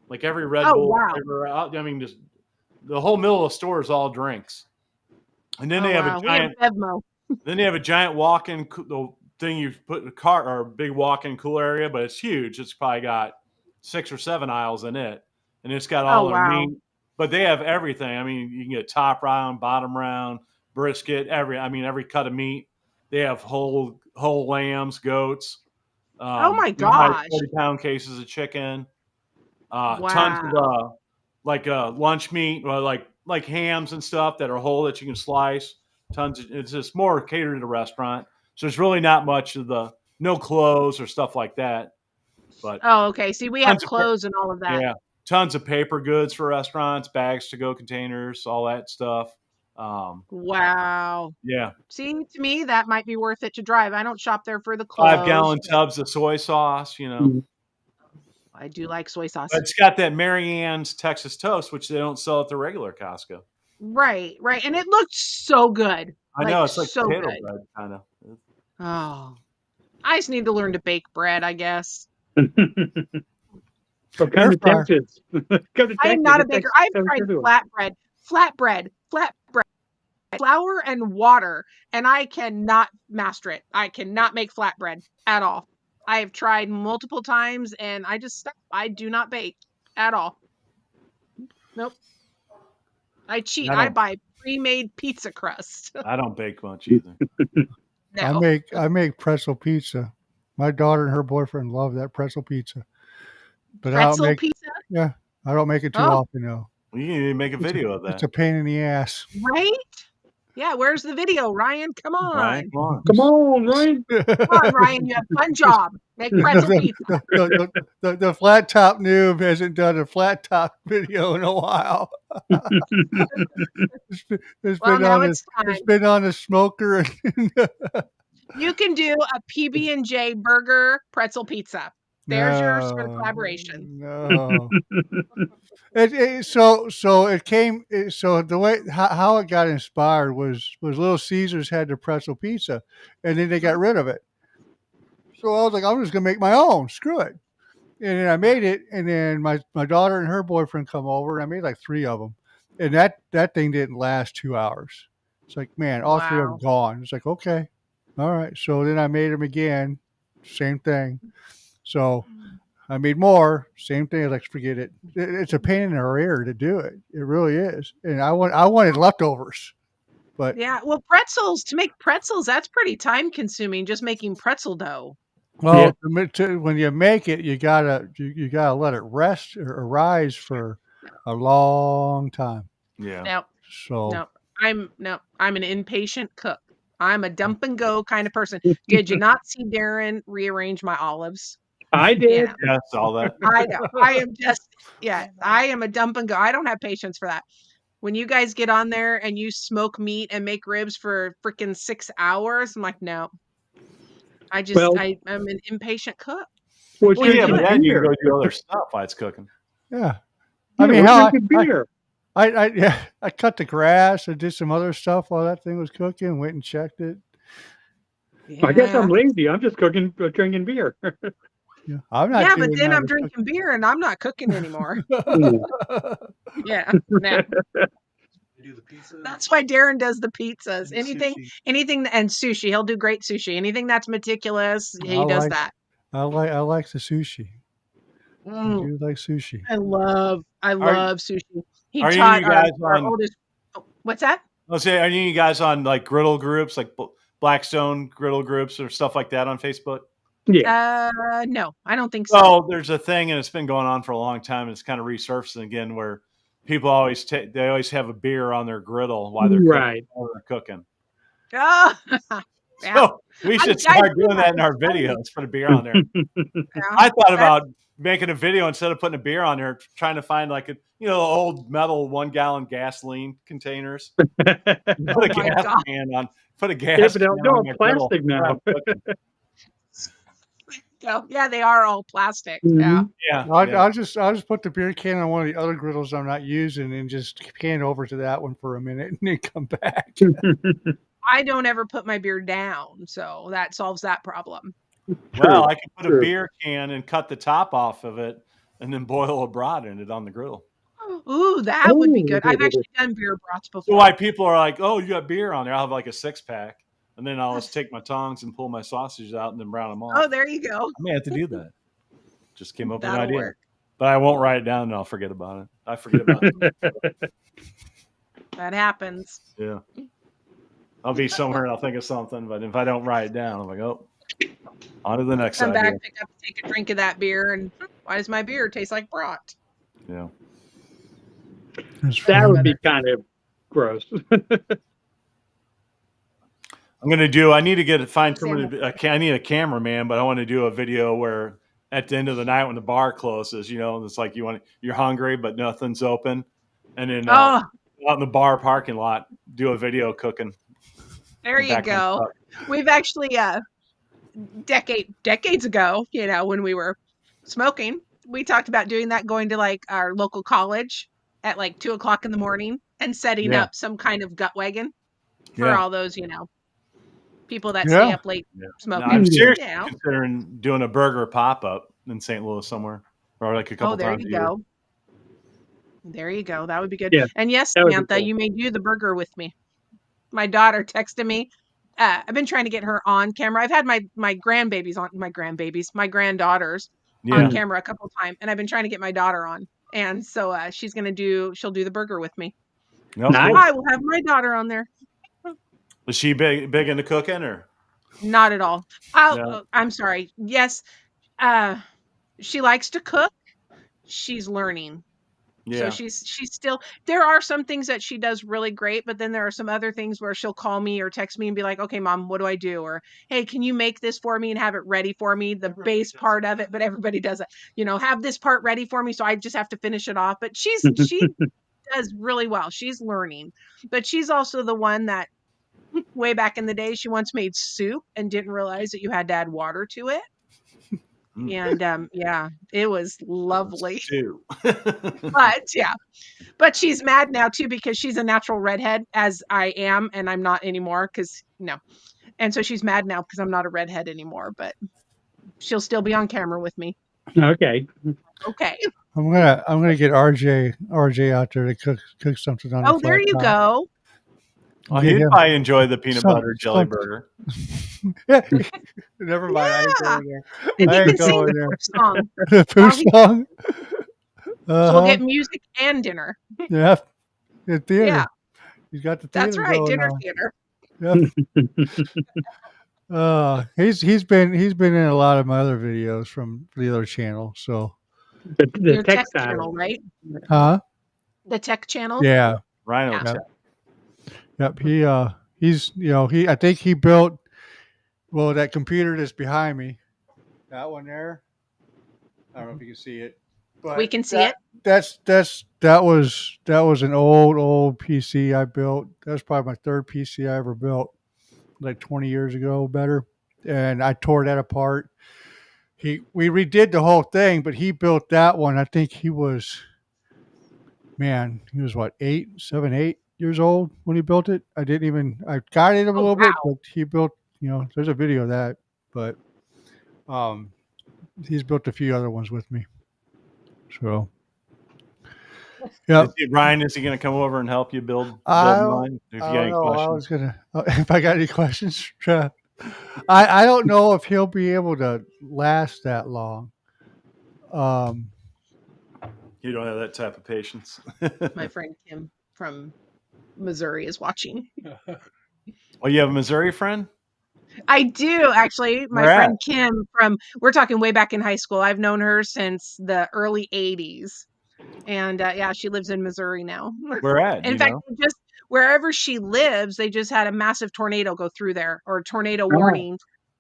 Like every Red Oh, Bull wow. flavor. I mean, just the whole middle of the store is all drinks. And then Oh, they have a wow. We have giant Bevmo. then they have a giant walk-in the thing you put in a car or a big walk-in cooler area, but it's huge. It's probably got 6 or 7 aisles in it, and it's got Oh, all their wow. meat. But they have everything. I mean, you can get top round, bottom round, brisket, every cut of meat. They have whole lambs, goats. Oh my You buy gosh. 40-pound cases of chicken. Tons of Wow. lunch meat, like hams and stuff that are whole that you can slice. It's just more catered to the restaurant. So there's really not much of no clothes or stuff like that. But Oh, okay. See, we have tons of clothes and all of that. yeah, tons of paper goods for restaurants, bags to go containers, all that stuff. Wow. Yeah, See, to me, that might be worth it to drive. I don't shop there for the 5-gallon clothes. tubs of soy sauce. I do like soy sauce. But it's got that Mary Ann's Texas toast, which they don't sell at the regular Costco. Right, right. And it looked so good. I know it's like so potato good. bread, kind of. Oh, I just need to learn to bake bread, I guess. Or come to fryer. Texas. Come to I am Texas. not a It's baker. Texas I've tried everywhere. flatbread, flour and water, and I cannot master it. I cannot make flatbread at all. I have tried multiple times and I just stop. I do not bake at all. Nope. I cheat. I buy pre-made pizza crust. I don't bake much either. No. I make pretzel pizza. My daughter and her boyfriend love that pretzel pizza. But Pretzel pizza? Yeah, I don't make it too Oh. often though. Well, you need to make a video of that. It's a pain in the ass. Right? Yeah, where's the video, Ryan? Come on. Ryan, come on. Come on, Ryan. Come on, Ryan. You have one job. Make pretzel pizza. The flat top noob hasn't done a flat top video in a while. It's Well, now it's time. been on a smoker. You can do a PB&J burger pretzel pizza. There's yours for the collaboration. No. So it came. So the way how it got inspired was Little Caesars had the pretzel pizza, and then they got rid of it. So I was like, I'm just gonna make my own. Screw it. And then I made it, and then my daughter and her boyfriend come over, and I made like 3 of them, and that thing didn't last 2 hours. It's like, man, all 3 of them gone. It's like, okay, all right. So then I made them again, same thing. So I made more, same thing. I was like, forget it. It's a pain in the rear to do it. It really is. And I wanted leftovers. But yeah, well, to make pretzels, that's pretty time consuming, just making pretzel dough. Well, when you make it, you gotta let it rest or rise for a long time. Yeah. I'm an impatient cook. I'm a dump and go kind of person. Did you not see Darren rearrange my olives? I did. Yeah, saw that. I know. I am a dump and go. I don't have patience for that. When you guys get on there and you smoke meat and make ribs for freaking 6 hours, I'm like, no. I'm an impatient cook. But then you go do other stuff while it's cooking. Yeah. I mean, beer. I cut the grass. I did some other stuff while that thing was cooking. Went and checked it. Yeah. I guess I'm lazy. I'm just drinking beer. Yeah, I'm not. Yeah, but then I'm drinking beer and I'm not cooking anymore. Yeah. No. That's why Darren does the pizzas. Anything, and sushi. He'll do great sushi. Anything that's meticulous, he does that. I like the sushi. I do like sushi. I love sushi. He are taught you guys our on, oldest. What's that? I'll say, are you guys on like griddle groups, like Blackstone griddle groups or stuff like that on Facebook? Yeah. No, I don't think so. So there's a thing, and it's been going on for a long time, and it's kind of resurfacing again, where people always they always have a beer on their griddle while they're Right. cooking. Oh, yeah. So we should I start do doing that in our it's funny. videos. Put a beer on there. Yeah. I thought That's- about making a video instead of putting a beer on there, trying to find like a old metal 1-gallon gaseline containers. Put a Oh my gas God. can on. Put a Yeah, gas but can they're on all my griddle. plastic now. Yeah, they are all plastic. Yeah. Mhm. Yeah, I'll just put the beer can on one of the other griddles I'm not using and just pan over to that one for a minute and then come back. I don't ever put my beer down, so that solves that problem. Well, I can put a True. beer can and cut the top off of it, and then boil a broth in it on the griddle. Ooh, that would be Ooh. good. I've actually done beer broths So before. why people are like, "Oh, you got beer on there?" I'll have like a 6-pack, and then I'll just take my tongs and pull my sausages out and then brown them off. Oh, there you go. I may have to do that. Just came up with an That'll idea, work. but I won't write it down, and I'll forget about it. I forget about it. That happens. Yeah, I'll be somewhere and I'll think of something, but if I don't write it down, I'm like, "Oh, on to the next Come idea." back, pick up, take a drink of that beer, and why does my beer taste like brat? Yeah. That would be kind of gross. I'm gonna do. I need to find Example. somebody. I need a cameraman, but I want to do a video where at the end of the night when the bar closes, it's like you're hungry but nothing's open, and then Oh, out in the bar parking lot, do a video cooking. there you back in the go. truck. We've actually decades ago, when we were smoking, we talked about doing that, going to like our local college at like 2:00 in the morning and setting Yeah. up some kind of gut wagon for Yeah. all those, people that stay Yeah. up late Yeah. No, smoking. I'm seriously Yeah. considering doing a burger pop up in St. Louis somewhere, or like a couple Oh, there times you a year. go. There you go. That would be good. Yeah, And yes, that would be Samantha, cool. you may do the burger with me. My daughter texted me. I've been trying to get her on camera. I've had my granddaughters Yeah. on camera a couple times, and I've been trying to get my daughter on. And so she'll do the burger with me. No, Nice. cool. I will have my daughter on there. Was she big into cooking or? Not at all. No. I'm sorry. Yes, she likes to cook. She's learning. Yeah. So she's still, there are some things that she does really great, but then there are some other things where she'll call me or text me and be like, "Okay, Mom, what do I do?" Or, "Hey, can you make this for me and have it ready for me?" The base part of it, but everybody does it. Have this part ready for me, so I just have to finish it off. But she does really well. She's learning. But she's also the one that way back in the day, she once made soup and didn't realize that you had to add water to it. And yeah, it was lovely. Stew. But she's mad now too because she's a natural redhead, as I am, and I'm not anymore and so she's mad now because I'm not a redhead anymore, but she'll still be on camera with me. Okay. Okay. I'm gonna get RJ out there to cook something on. Oh, there you go. Well, Get he'd him. probably enjoy the peanut Some- butter jelly some- burger. Never mind. I ain't Yeah. going there. And I you ain't can sing going the there. first song. The poo song. So we'll Uh-huh. get music and dinner. Yeah. The theater. Yeah, You got the theater that's right. going Dinner on. theater. Yep. He's been in a lot of my other videos from the other channel. So, The Your tech textile. channel, right? huh? The tech channel. Yeah. Rhino. Yeah. Tech. Yep. He's I think he built that computer that's behind me. That one there. I don't know if you can see it. But We can see it. That was an old PC I built. That was probably my third PC I ever built, like 20 years ago, better. And I tore that apart. We redid the whole thing, but he built that one. I think he was what, 7, 8 years old when he built it. I guided him a Oh, little bit, wow. but he built, there's a video of that, but he's built a few other ones with me. So, yeah. Ryan, is he going to come over and help you build I don't- mine? If you I got don't any know. I questions. was gonna. If I got any questions, I don't know if he'll be able to last that long. You don't have that type of patience. My friend Kim from Missouri is watching. Oh, you have a Missouri friend? I do actually. My Where at? friend Kim we're talking way back in high school. I've known her since the early 80s. And yeah, she lives in Missouri now. Where at? Do In you fact, know? just wherever she lives, they just had a massive tornado go through there or tornado Oh. warning.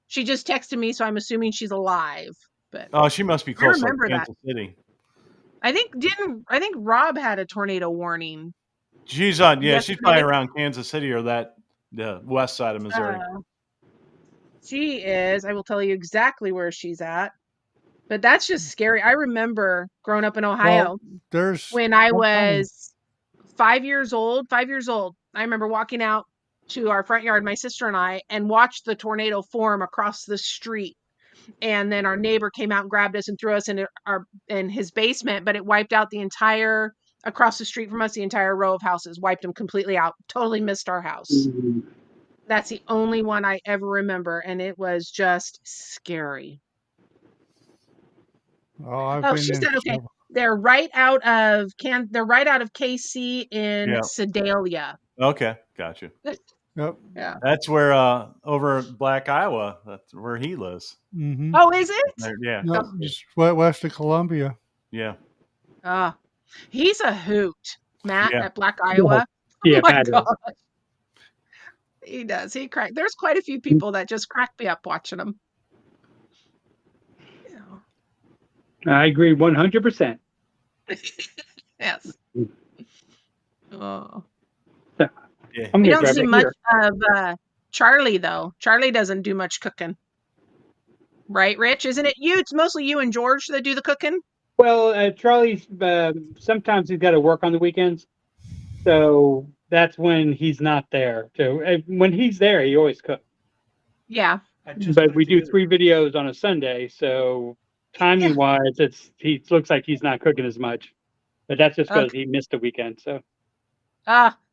She just texted me, so I'm assuming she's alive. But Oh, she must be I close to like remember that. Kansas City. I think Rob had a tornado warning She's on. Yeah, she's probably yesterday. around Kansas City or the west side of Missouri. She is. I will tell you exactly where she's at. But that's just scary. I remember growing up in Ohio There's when I one time- was 5 years old. 5 years old. I remember walking out to our front yard, my sister and I, and watched the tornado form across the street. And then our neighbor came out and grabbed us and threw us in his basement, but it wiped out the entire across the street from us, the entire row of houses, wiped them completely out. Totally missed our house. Mhm. That's the only one I ever remember, and it was just scary. I've Oh, been she in said okay. several. They're right out of KC in Yeah. Sedalia. Okay, gotcha. Yep. Yeah. That's where over Black Iowa. That's where he lives. Mm-hmm. Oh, is it? Yeah, Yep. Just west of Columbia. yeah. He's a hoot, Matt, Yeah. at Black Iowa. Yeah, Oh my Pat is. God. He does. There's quite a few people that just crack me up watching him. I agree 100%. Yes. Oh. Yeah. I'm We gonna don't grab see it much here. of Charlie though. Charlie doesn't do much cooking. Right, Rich? Isn't it you? It's mostly you and George that do the cooking. Well, Charlie's sometimes he's got to work on the weekends, so that's when he's not there. So when he's there, he always cooks. Yeah. But we do 3 videos on a Sunday, so timing wise, he looks like he's not cooking as much. But that's just because he missed a weekend. So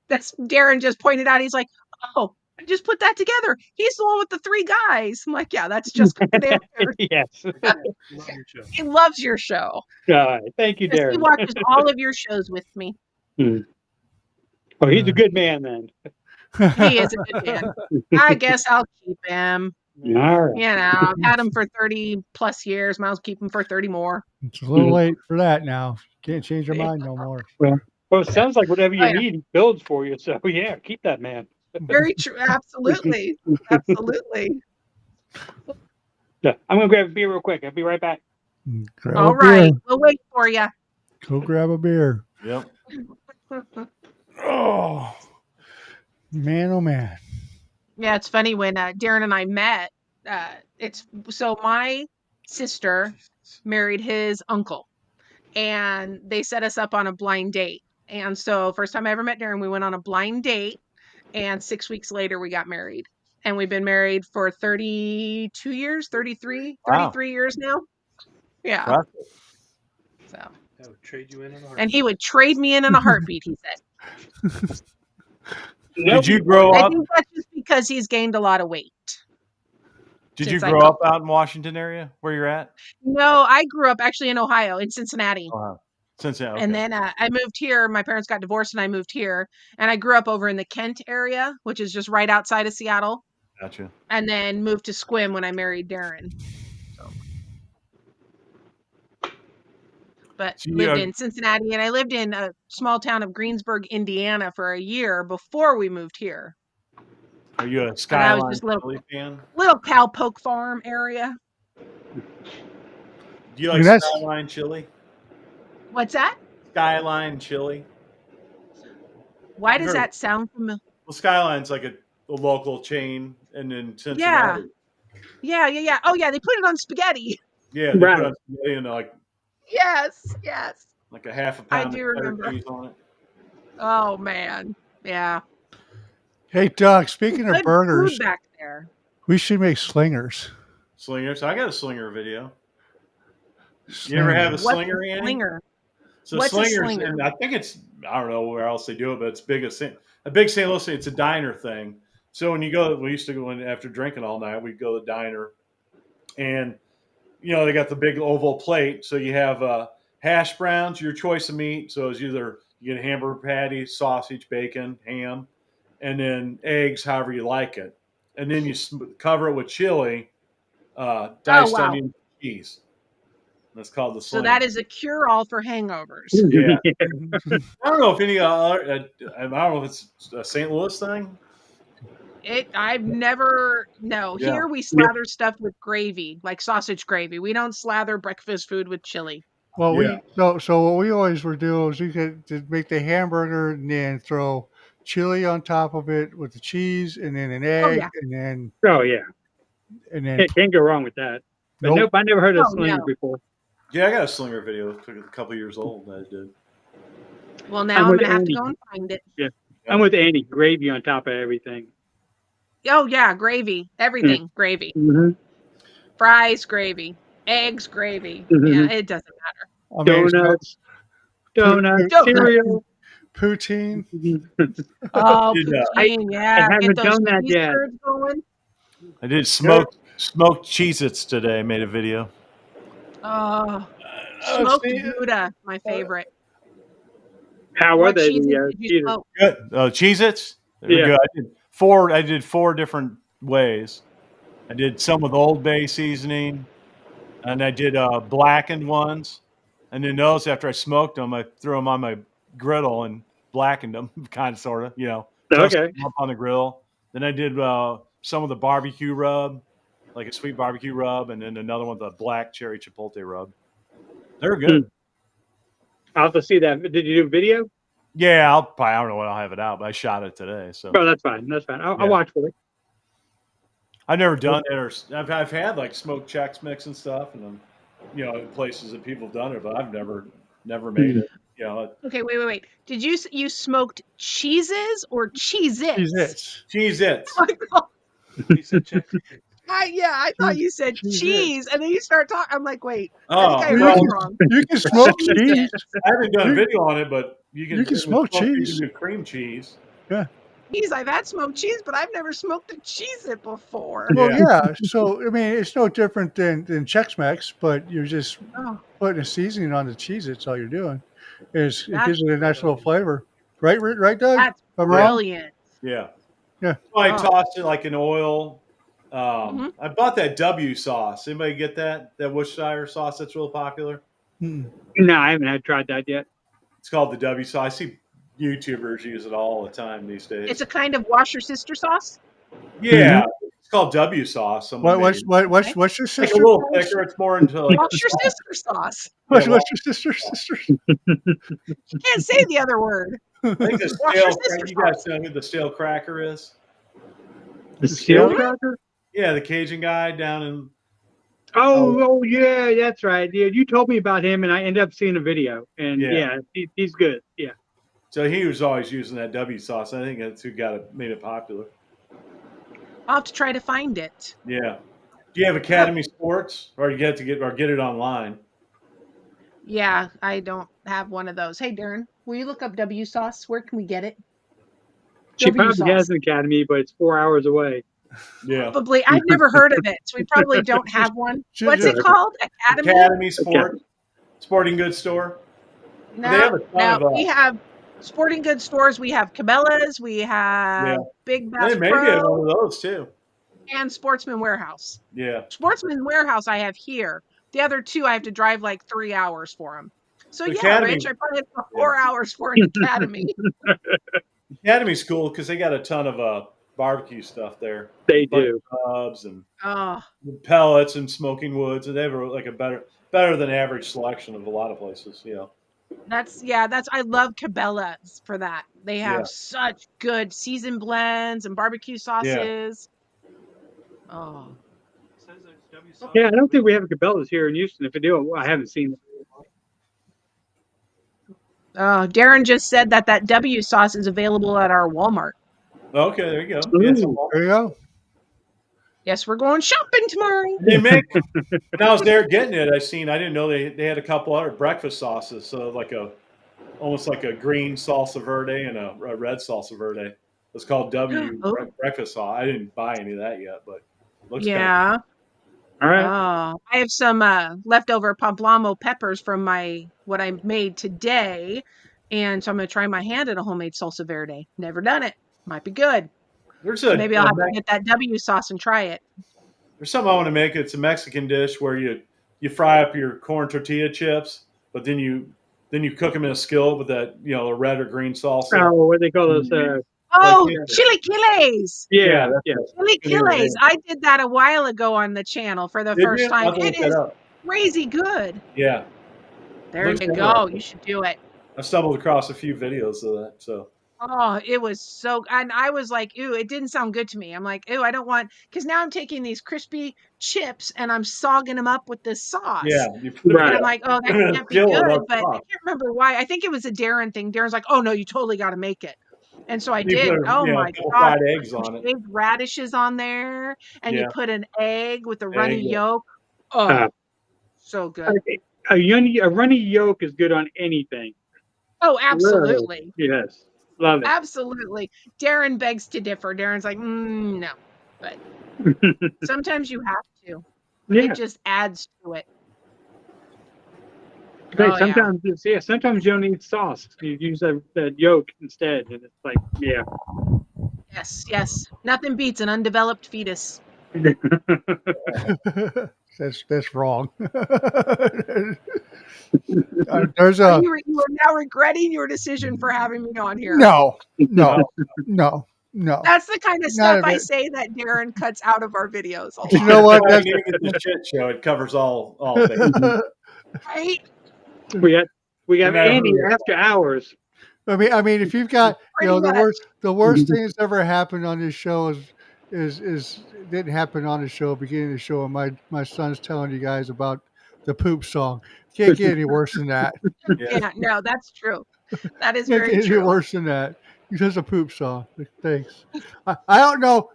That's Darren just pointed out. He's like, oh, I just put that together. He's the one with the 3 guys. I'm like, yeah, that's just Darren. yes, Love your show. He loves your show. all right. Thank you, Yes, he Darren. watches all of your shows with me. Oh, he's a good man then. He is a good man. I guess I'll keep him. All right. You know, I've had him for 30 plus years. Might as well keep him for 30 more. It's a little late for that now. Can't change your mind no more. Well, it sounds like whatever you Oh, yeah. need, he builds for you. So yeah, keep that man. Very true. Absolutely. Absolutely. Yeah, I'm gonna grab a beer real quick. I'll be right back. Grab All a beer. right. We'll wait for you. Go grab a beer. Yep. Oh, man, oh man. Yeah, it's funny when Darren and I met. It's so my sister married his uncle, and they set us up on a blind date. And so, first time I ever met Darren, we went on a blind date, and 6 weeks later, we got married. And we've been married for 32 years, 33 years now. Yeah. Wow. So, I would trade you in on a and he would trade me in a heartbeat. He said. Did you grow I up? think that's just because he's gained a lot of weight. Did you since I grow cooked. up out in Washington area where you're at? No, I grew up actually in Ohio, in Cincinnati. Cincinnati. Okay. And then I moved here. My parents got divorced and I moved here. And I grew up over in the Kent area, which is just right outside of Seattle. Gotcha. And then moved to Sequim when I married Darren. But So you lived are- in Cincinnati, and I lived in a small town of Greensburg, Indiana for a year before we moved here. Are you a I was Skyline just little- Chili fan? Little cowpoke farm area. Do you I like mean, that's- Skyline Chili? What's that? Skyline Chili. Why does Very- that sound familiar? Well, Skyline's like a local chain, and then Cincinnati. Yeah. Oh, yeah, they put it on spaghetti. Yeah, they Right. put on spaghetti and like Yes. a half a I pound do of cheddar remember. cheese on it. Oh, man. Yeah. Hey, Doug, speaking of Good burgers, food back there. we should make slingers. Slingers. I got a slinger video. You ever have a What's slinger, a Annie? slinger? So What's a slingers, slinger? and I think I don't know where else they do it, but it's a big St. Louis. It's a diner thing. So when you go, we used to go in after drinking all night. We'd go to the diner, and they got the big oval plate. So you have hash browns, your choice of meat. So it's either you get a hamburger patty, sausage, bacon, ham, and then eggs, however you like it. and then you cover it with chili, diced wow. onion, cheese. That's called the So slinger. that is a cure-all for hangovers. Yeah. I don't know if any. I don't know if it's a St. Louis thing. I've never. No, Yeah. here we slather stuff with gravy, like sausage gravy. We don't slather breakfast food with chili. Well, Yeah. so what we always would do is we could to make the hamburger and then throw chili on top of it with the cheese and then an egg yeah. Oh yeah, and then can't go wrong with that. But Nope. nope, I never heard of Oh, slinger no. before. Yeah, I got a slinger video. It took a couple years old that I did. Well, now I'm with gonna have to Andy. go and find it. I'm with Andy. Gravy on top of everything. Oh yeah, gravy, everything, gravy, Mm-hmm. fries, gravy, eggs, gravy. Mhm. Yeah, it doesn't matter. I mean, Donuts, Donuts. cereal. poutine. Oh, Did, poutine, yeah. haven't Get those done that cheese yet. curds going. I did smoked Cheez-Its today. I made a video. Oh, Oh, smoked see, Gouda, my favorite. How are What they? cheeses The did you cheetahs? smoke? good. Cheez-Its. They're Yeah. good. I did four different ways. I did some with Old Bay seasoning, and I did blackened ones. And then those, after I smoked them, I threw them on my griddle and blackened them, kind of, sort of, toasted Okay. them up on the grill. Then I did some of the barbecue rub, like a sweet barbecue rub, and then another one, the black cherry chipotle rub. They're good. I'll have to see that. Did you do video? Yeah, I don't know when I'll have it out, but I shot it today. So Oh, that's fine. That's fine. I'll Yeah. watch for it. I've never done it, or I've had like smoked Chex Mix and stuff, and places that people have done it, but I've never made it. Okay, wait. Did you smoked cheeses or Cheez-Its? Cheez-Its. Cheez-Its. He said check. I thought you said Cheez-Its. cheese, and then you start talking. I'm like, wait, I Oh, think I well, read wrong. You can smoke cheese. I haven't done a video on it, but you can smoke cheese. You can do cream cheese. Cheese, I've had smoked cheese, but I've never smoked a Cheez-It before. Well, Yeah. yeah. So I mean, it's no different than Chex Mix, but you're just Oh, putting a seasoning on the cheese. That's all you're doing. It That's gives it a nice little flavor. Right, Doug? that's Am I wrong? brilliant. Yeah. Yeah. So I Oh. tossed it like in oil. Mhm. I bought that W sauce. Anybody get that? That Worcestershire sauce that's real popular. Mm. No, I haven't tried that yet. It's called the W sauce. I see YouTubers use it all the time these days. It's a kind of wash your sister sauce. Yeah, it's called W sauce. Someone made it. What's your It's like sister? a little thicker. It's more into like Wash your sister sauce. What's Yeah, your sister? You can't say the other word. I think the Wash your stale. sister You guys know who the stale cracker is? The steel steel cracker? Yeah, the Cajun guy down in. Oh, yeah, that's right. Yeah, you told me about him, and I ended up seeing a video. And Yeah. he's good. Yeah. So he was always using that W sauce. I think that's who made it popular. I'll have to try to find it. Yeah. Do you have Academy Sports, or you get it online? Yeah, I don't have one of those. Hey, Darren, will you look up W sauce? Where can we get it? She W probably sauce. has an academy, but it's 4 hours away. Yeah. Probably. I've never heard of it, so we probably don't have one. What's it called? Academy? Academy Sports, sporting goods store. No, They have a ton of, we have sporting goods stores. We have Cabela's. We have Yeah. Big Bass They maybe have Pro one of those too. and Sportsman Warehouse. Yeah. Sportsman Warehouse I have here. The other two I have to drive like 3 hours for them. So yeah, Academy. Rich, I probably have 4 hours for an Academy. Academy's cool because they got a ton of barbecue stuff there. They do. Pubs and Oh, pellets and smoking woods, and they have like a better than average selection of a lot of places. that's I love Cabela's for that. They have Yeah. such good seasoned blends and barbecue sauces. Oh. Says there's W sauce. Yeah, I don't think we have a Cabela's here in Houston. If we do, I haven't seen it. Darren just said that W sauce is available at our Walmart. Okay, there you go. Ooh. Yeah, so There you go. Yes, we're going shopping tomorrow. they make. When I was there getting it, I didn't know they had a couple other breakfast sauces. So almost like a green salsa verde and a red salsa verde. It's called W Oh. breakfast sauce. I didn't buy any of that yet, but it looks Yeah. All right. Oh, I have some leftover poblano peppers from what I made today, and so I'm gonna try my hand at a homemade salsa verde. Never done it. Might be good. There's a Maybe I'll have to get that W sauce and try it. there's something I want to make. It's a Mexican dish where you fry up your corn tortilla chips, but then you cook them in a skillet with that a red or green salsa. Oh, what they call those? Oh, yeah. chilaquiles. Yeah, that's yeah. Chilaquiles. I did that a while ago on the channel for the Did first you? time. I'll have to It look is that up. crazy good. Yeah, There Looks you good. go. You should do it. I've stumbled across a few videos of that. So Oh, it was so, and I was like, ooh, it didn't sound good to me. I'm like, ooh, I don't want, because now I'm taking these crispy chips and I'm sogging them up with this sauce. yeah, you put Right. And I'm like, oh, that in a can't be skillet, good. that's But I fine. can't remember why. I think it was a Darren thing. Darren's like, oh no, you totally got to make it. And so I You did. put Oh a my couple God. fried eggs on it. Shaved radishes on there, and you Yeah. put an egg with a runny Egg, yeah. yolk. Oh, Uh, so good. A runny yolk is good on anything. Oh, absolutely. Yes, love it. Absolutely. Darren begs to differ. Darren's like, no. But sometimes you have to. Yeah. It just adds to it. Okay, Oh, yeah. sometimes you don't need sauce. You use that yolk instead, and it's like, yeah. Yes, yes. Nothing beats an undeveloped fetus. That's wrong. There's a You are now regretting your decision for having me on here. no. That's the kind of Not stuff a I bit. say that Darren cuts out of our videos a You lot. know what? Well, That's you get the shit show. It covers all things. Right? we have No matter who Andy you are. after hours. I mean, if you've got Pretty the much. worst thing that's ever happened on this show is didn't happen on the show, beginning of the show, and my son's telling you guys about the poop song. Can't get any worse than that. Yeah, no, that's true. That is Can't very get any true. worse than that. Because a poop song. Thanks. I don't know.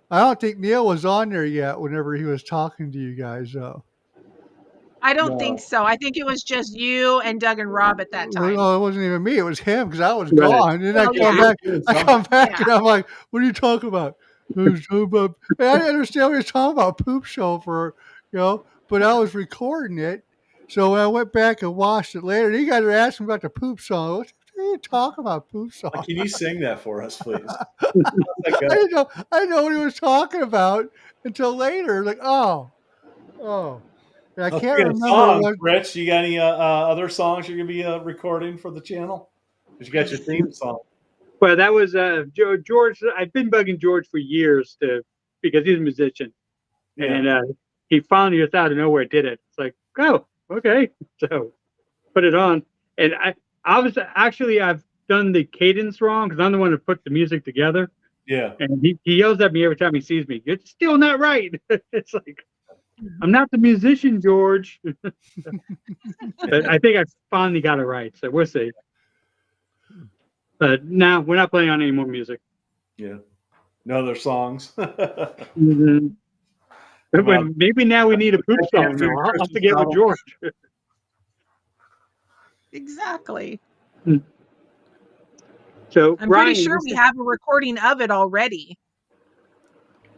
I don't think Neil was on there yet whenever he was talking to you guys, though. I don't No. think so. I think it was just you and Doug and Rob at that time. No, it wasn't even me. It was him because I was Right. gone. And then Oh, yeah. I come back Yeah. and I'm like, what are you talking about? I didn't understand what he was talking about. Poop show but I was recording it. So when I went back and watched it later, you guys were asking about the poop song. What are you talking about, poop song? Can you sing that for us, please? I didn't know what he was talking about until later. Like, oh. And I can't remember songs, what. Rich, you got any other songs you're gonna be recording for the channel? 'Cause you got your theme song. Well, that was George. I've been bugging George for years because he's a musician, Yeah. and he finally just out of nowhere did it. It's like, oh, okay, so put it on, and I've done the cadence wrong because I'm the one who put the music together, Yeah. and he yells at me every time he sees me. It's still not right. It's like, I'm not the musician, George. But I think I finally got it right, so we'll see. But now we're not playing on any more music. Yeah. No other songs. Mm-hmm. Come But on. maybe now we need a poop song. After Now. I'll have to Christmas get with album. George. Exactly. So I'm Ryan, pretty sure we have a recording of it already.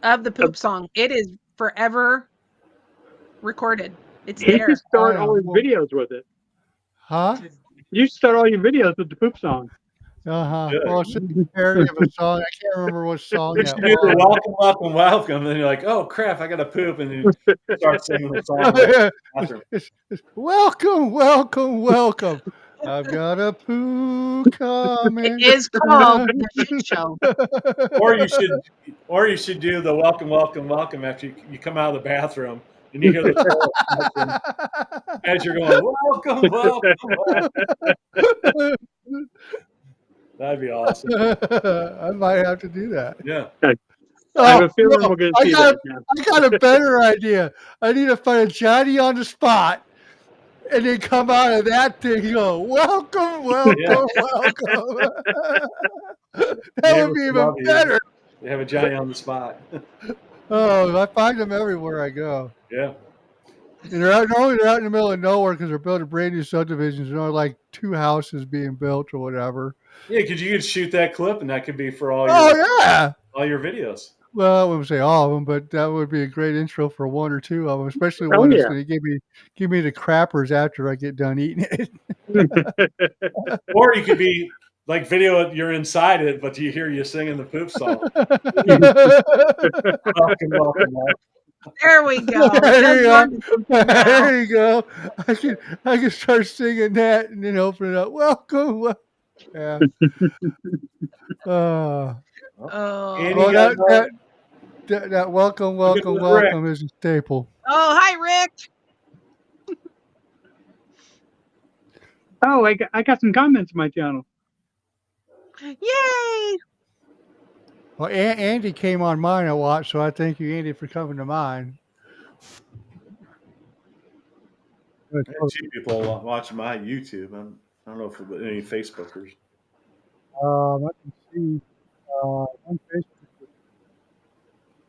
Of the poop song. It is forever recorded. It's he there. should start Oh, all his well. videos with it. Huh? You should start all your videos with the poop song. Uh-huh. Yeah. Well, it's a parody of a song. I can't remember what song You that should do the was. welcome, and then you're like, oh crap, I gotta poop, and you start singing the song. Bathroom. It's welcome. I've got a poo coming. It is called The Shit Show. Or you should do the welcome after you come out of the bathroom and you hear the chorus as you're going, welcome. That'd be awesome. I might have to do that. Yeah. I have a feeling no, we're going to I see got that now. I got a better idea. I need to find a Johnny on the spot and then come out of that thing and go, welcome. That would be even Love you. better. You have a Johnny on the spot. Oh, I find them everywhere I go. Yeah. And they're out in the middle of nowhere because they're building brand new subdivisions. You know, like 2 houses being built or whatever. Yeah, because you could shoot that clip and that could be for all your videos. Well, I wouldn't say all of them, but that would be a great intro for 1 or 2 of them, especially Oh, one that's yeah. going to give me the crappers after I get done eating it. Or you could be like video it, you're inside it, but you hear you singing the poop song. Welcome. There we go. There you Doug go. Martin now. There you go. I can start singing that and then open it up. Welcome. Yeah. Oh, Andy, Well, got that welcome with Rick. is a staple. oh, hi, Rick. Oh, I got some comments on my channel. Yay! Well, Andy came on mine a lot, so I thank you, Andy, for coming to mine. I had 2 people watching my YouTube. I don't know if any Facebookers. I can see on Facebook.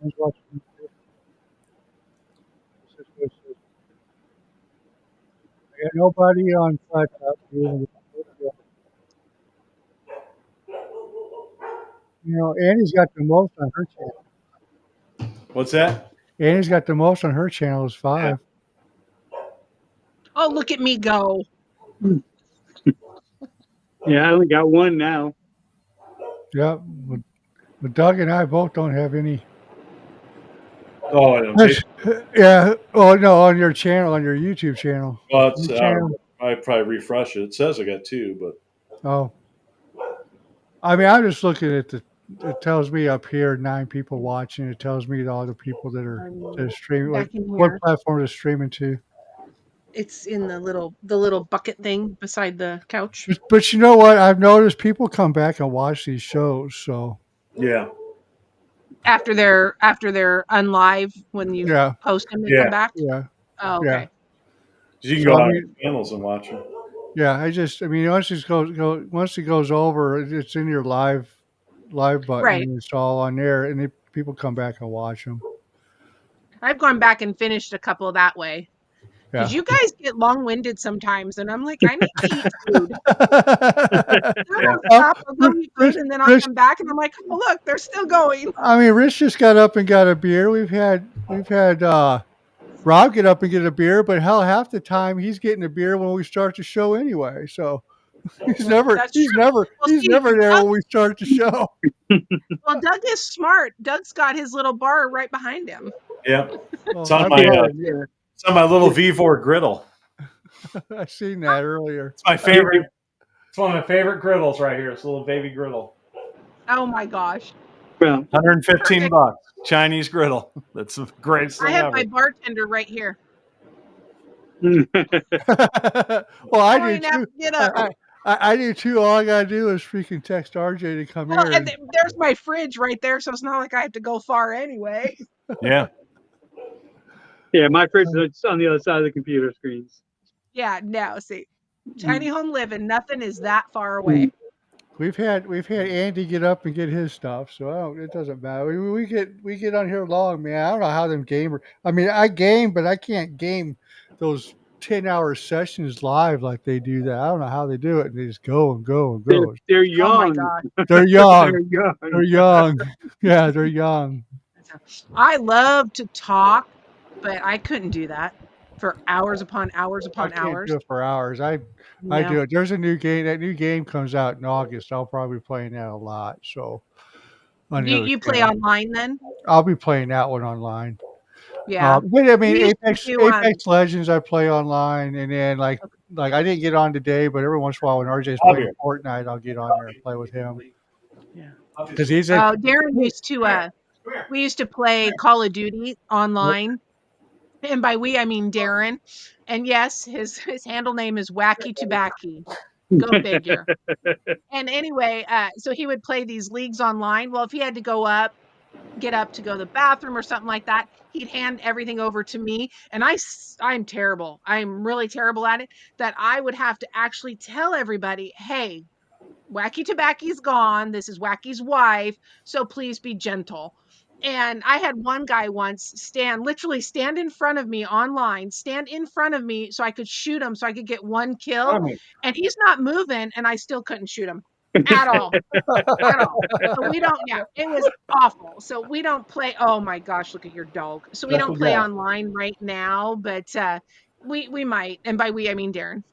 I was watching. I got nobody on Slack up here. You know, Annie's got the most on her channel. What's that? Annie's got the most on her channel is 5. Oh, look at me go. Yeah, I only got 1 now. Yep. But Doug and I both don't have any. Oh, I don't take, Yeah. Oh no, on your channel, on your YouTube channel. well, it's, Your channel. I probably refresh it. It says I got 2, but Oh. I mean, I'm just looking at it tells me up here 9 people watching. It tells me all the people that are streaming. Back Like in what here. platform is streaming to. It's in the little bucket thing beside the couch. But you know what? I've noticed people come back and watch these shows. So yeah. After they're unlive when you yeah, post them, they Yeah. come back. yeah, Oh, yeah. okay. You can So, go I on mean- channels and watch them. yeah. I mean, once it goes over, it's in your live button. Right. And it's all on there, and people come back and watch them. I've gone back and finished a couple that way. Yeah. Because you guys get long-winded sometimes, and I'm like, I need to eat food. Yeah. I'll go eat food, and then I'll Rich- come back, and I'm like, oh, look, they're still going. I mean, Rich just got up and got a beer. We've had Rob get up and get a beer, but hell, half the time he's getting a beer when we start the show anyway. So he's never That's he's true. never Well, he's see, never there Doug- when we start the show. Well, Doug is smart. Doug's got his little bar right behind him. Yeah. It's on I've my heard, it's on my little V4 griddle. I seen that earlier. It's my favorite. It's one of my favorite griddles right here. It's a little baby griddle. Oh my gosh. Well, $115 Chinese griddle. That's the greatest I thing have ever. my bartender right here. Well, I I do don't even have too. to get up. I do too. All I gotta do is freaking text RJ to come Well, here. and there's my fridge right there, so it's not like I have to go far anyway. Yeah. yeah, my fridge is on the other side of the computer screens. Yeah, no, see, tiny home living, nothing is that far away. We've had Andy get up and get his stuff, so it doesn't matter. We get on here long, man. I don't know how them gamer. I mean, I game, but I can't game those 10-hour sessions live like they do that. I don't know how they do it. They just go and go and go. They're Oh my young. god. They're young. They're young. They're young. Yeah, they're young. I love to talk, but I couldn't do that for hours upon hours I upon can't hours. do it for hours. I No. do it. There's a new game. That new game comes out in August. I'll probably be playing that a lot. So on the other You play channel. online then? I'll be playing that one online. Yeah. But I mean, We used to Apex do, Apex Legends I play online, and then like I didn't get on today, but every once in a while when RJ's I'll playing be- Fortnite, I'll get on there and play with him Yeah. because he's a, Oh, Darren used to. We used to play Call of Duty online, and by we I mean Darren. And yes, his handle name is Wacky Tobacco. Go figure. And anyway, so he would play these leagues online. Well, if he had to get up to go to the bathroom or something like that, he'd hand everything over to me. And I'm terrible. I'm really terrible at it. That I would have to actually tell everybody, hey, Wacky Tobacco's gone. This is Wacky's wife. So please be gentle. And I had one guy once literally stand in front of me online, stand in front of me so I could shoot him so I could get one kill. And he's not moving and I still couldn't shoot him at all. At all. So we don't, it was awful. So we don't play. Oh my gosh, look at your dog. So we That's don't a play dog. online right now, but we might. And by we, I mean Darren.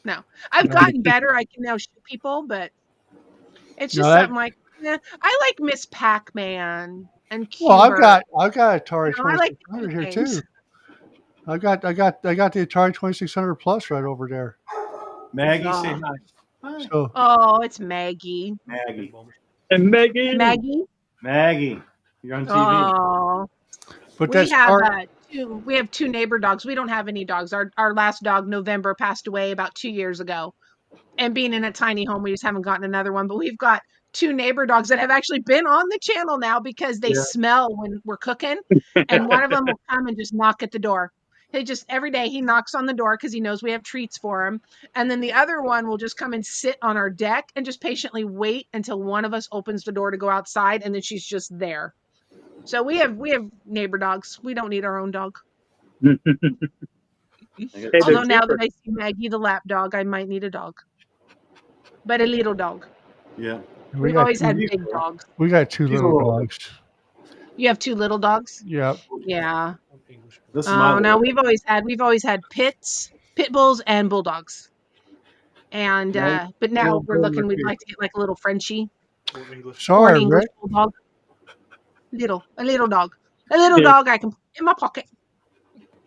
No, I've gotten better. I can now shoot people, but It's No, just that- something like, I like Miss Pac-Man and Cuber. Well, I've got Atari You know, I like 2600 here games. too. I got the Atari 2600 Plus right over there. Maggie, say hi. Hi. So Oh, it's Maggie. Maggie. And Megan. Maggie. You're on TV. Oh, but we that's have hard. we have two neighbor dogs. We don't have any dogs. Our last dog, November, passed away about 2 years ago. And being in a tiny home, we just haven't gotten another one. But we've got two neighbor dogs that have actually been on the channel now because they smell when we're cooking. And one of them will come and just knock at the door. He just every day he knocks on the door because he knows we have treats for him. And then the other one will just come and sit on our deck and just patiently wait until one of us opens the door to go outside, and then she's just there. So we have neighbor dogs. We don't need our own dog. Although now that I see Maggie the lap dog, I might need a dog. But a little dog. Yeah. We've always had big dogs. We got two She's a little little- dogs. You have two little dogs? Yep. Yeah. This is my Oh no, we've always had pit bulls and bulldogs. And but now we're looking, we'd like to get like a little Frenchie or an Sorry, English Rick. bulldog. A little dog. A little dog I can put in my pocket.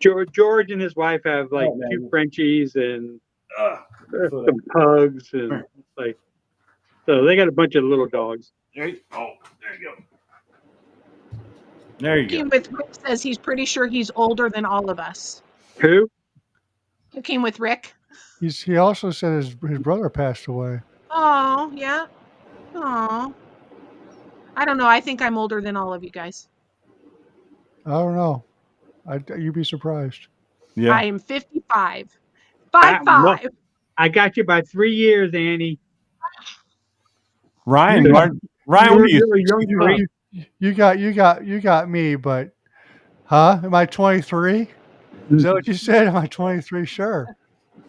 George and his wife have like Oh, man. two Frenchies and Ugh. some pugs and like, so they got a bunch of little dogs. There you go. There you Came go. with Rick says he's pretty sure he's older than all of us. Who? Who came with Rick? He also said his brother passed away. Oh, yeah. Oh. I don't know. I think I'm older than all of you guys. I don't know. You'd be surprised. Yeah. I am 55. Ah, 5'5". I got you by 3 years, Annie. Ryan, You're- Ryan, what are you? You're a young lady. You got me, but am I 23? Is that what you said? Am I 23? Sure.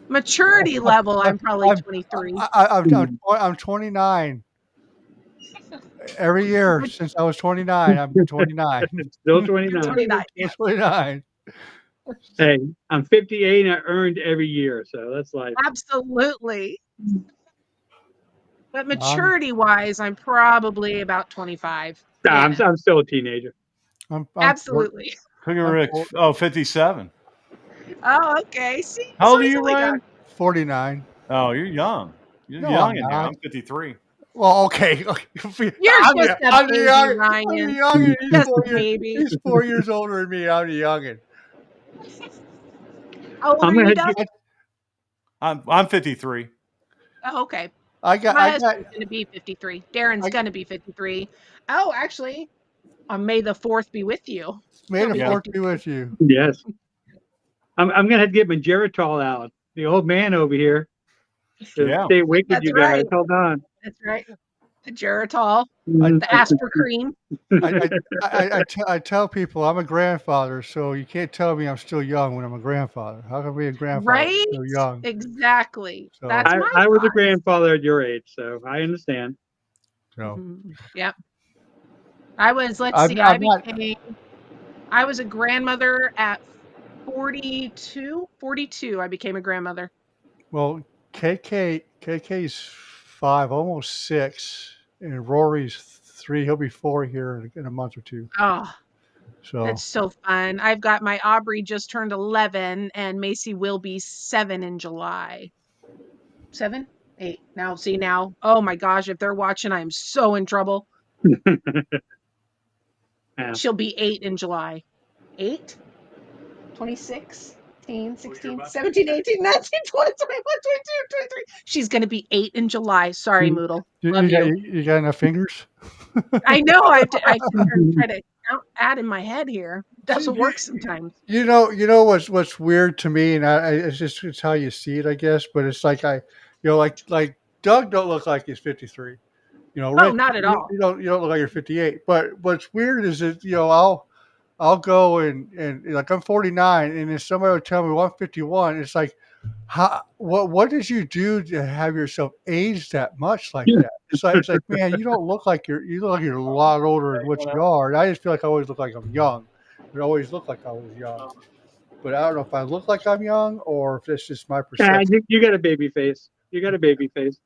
Maturity level, I'm probably 23. I'm 29. Every year since I was 29, I'm 29. Still 29. 29. I'm 29. Hey, I'm 58 and I earned every year, so that's like Absolutely. But maturity wise, I'm probably about 25. nah, Yeah. I'm still a teenager. I'm Absolutely. Look at Rick. Oh, 57. Oh, okay. See, How old so are he's you, only got- I'm 49. Oh, you're young. You're No, young I'm in there. not. I'm 53. Well, okay. You're I'm just a I'm baby, young. Ryan. I'm young. Just a baby. He's 4 years older than me. I'm a youngin. How old I'm are gonna you, have Doug? I'm 53. Oh, okay. I My got husband's going to be 53. Darren's going to be 53. Oh, actually, on May the 4th be with you. made a Yeah. fork be with you. Yes. I'm gonna have to get my Geritol out. The old man over here. To Yeah. stay awake with That's you guys. right. Hold on. That's right. The Geritol, Mhm. the Asper cream. I tell people I'm a grandfather, so you can't tell me I'm still young when I'm a grandfather. How can I be a grandfather Right? so young? Exactly. So- That's my I was a thought. grandfather at your age, so I understand. So Mhm. Yep. I was, let's I'm- see, I'm not- I was a grandmother at 42. I became a grandmother. well, KK's 5, almost 6, and Rory's 3. He'll be 4 here in a month or two. Oh, So that's so fun. I've got my Aubrey just turned 11 and Macy will be 7 in July. 7? 8. Now, see now. Oh my gosh, if they're watching, I'm so in trouble. Yeah. She'll be 8 in July. 8? 26, 16, 17, 18, 19, 20, 21, 22, 23. She's going to be 8 in July. Sorry, Moodle. Love you. you got enough fingers? I know. I try to add in my head here. Doesn't work sometimes. You know what's weird to me, and it's how you see it, I guess. But it's like like Doug don't look like he's 53. Oh, Rick, not at all. You don't look like you're 58. But what's weird is that I'll go and like I'm 49, and if somebody will tell me, well, I'm 51, it's like, what did you do to have yourself age that much like that? It's like man, you look like you're a lot older than what you are. And I just feel like I always look like I'm young. I always look like I was young. But I don't know if I look like I'm young or if it's just my perception. You got a baby face. You got a baby face.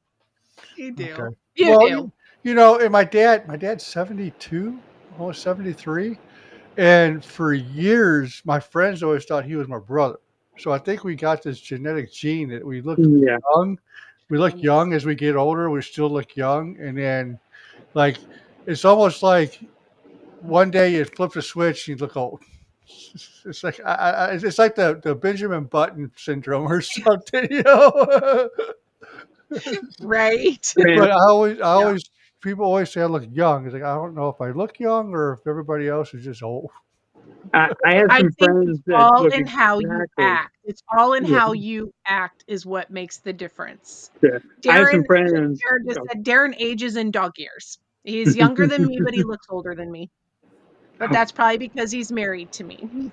You do. Okay. You Well, do. You know, and my dad's 72, almost 73. And for years, my friends always thought he was my brother. So I think we got this genetic gene that we look Yeah. young. We look young as we get older. We still look young. And then, like, it's almost like one day you flip the switch and you look old. It's like it's like the Benjamin Button syndrome or something, you know. Right. Man, But I Yeah. always, people always say I look young. It's like I don't know if I look young or if everybody else is just old. I have I some think it's friends that all look in how you exactly. act. It's all in Yeah. how you act is what makes the difference. Yeah. I have some Darren, friends. Darren just said Darren ages in dog years. He's younger than me, but he looks older than me. But that's probably because he's married to me.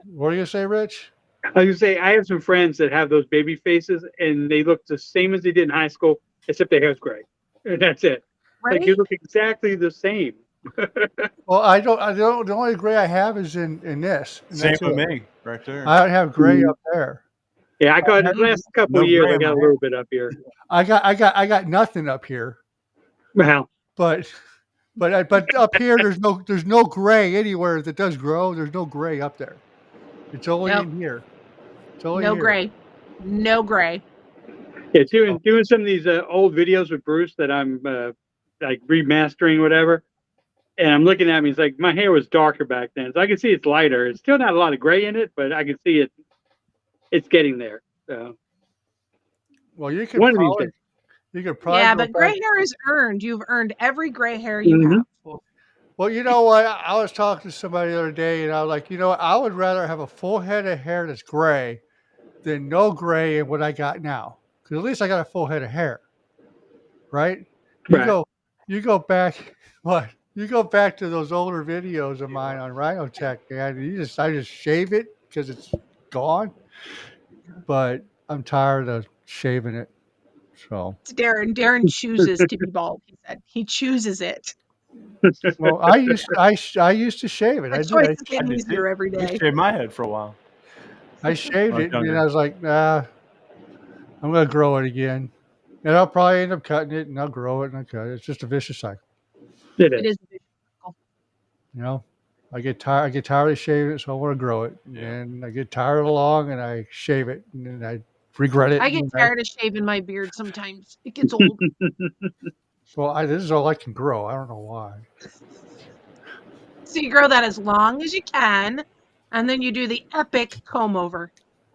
What do you say, Rich? I was gonna say I have some friends that have those baby faces, and they look the same as they did in high school, except their hair's gray. And that's it. Like you Right? look exactly the same. Well, I don't. The only gray I have is in this. And Same that's with it. me, right there. I don't have gray Mhm. up there. Yeah, I got the last couple No of years. gray I in got my a hair. little bit up here. I got nothing up here. Well, But up here there's no gray anywhere that does grow. There's no gray up there. It's only Nope. in here. It's only No here. gray. No gray. yeah, doing some of these old videos with Bruce that I'm like remastering, whatever. And I'm looking at me. It's like my hair was darker back then, so I can see it's lighter. It's still not a lot of gray in it, but I can see it. It's getting there. So Well, you could one of these probably days. you could probably Yeah, go but gray back. hair is earned. You've earned every gray hair you Mhm. have. Well, you know what? I was talking to somebody the other day, and I was like, you know what? I would rather have a full head of hair that's gray than no gray in what I got now. Because at least I got a full head of hair, right? You Right. go, you go back. What? You go back to those older videos of mine on Rhinotech, man. I just shave it because it's gone. But I'm tired of shaving it. So, It's Darren. Darren chooses to be bald. He said he chooses it. well, I used to shave it. The I did. choice is I getting did easier too. every I day. shaved my head for a while. I shaved When I was it, and then younger. I was like, nah, I'm gonna grow it again, and I'll probably end up cutting it, and I'll grow it, and I'll cut it. It's just a vicious cycle, It It is. is. you know. I get tired of shaving it, so I want to grow it, Yeah. and I get tired of the long, and I shave it, and then I regret it. I get and tired of shaving my beard sometimes. It gets old. this is all I can grow. I don't know why. So you grow that as long as you can, and then you do the epic comb over.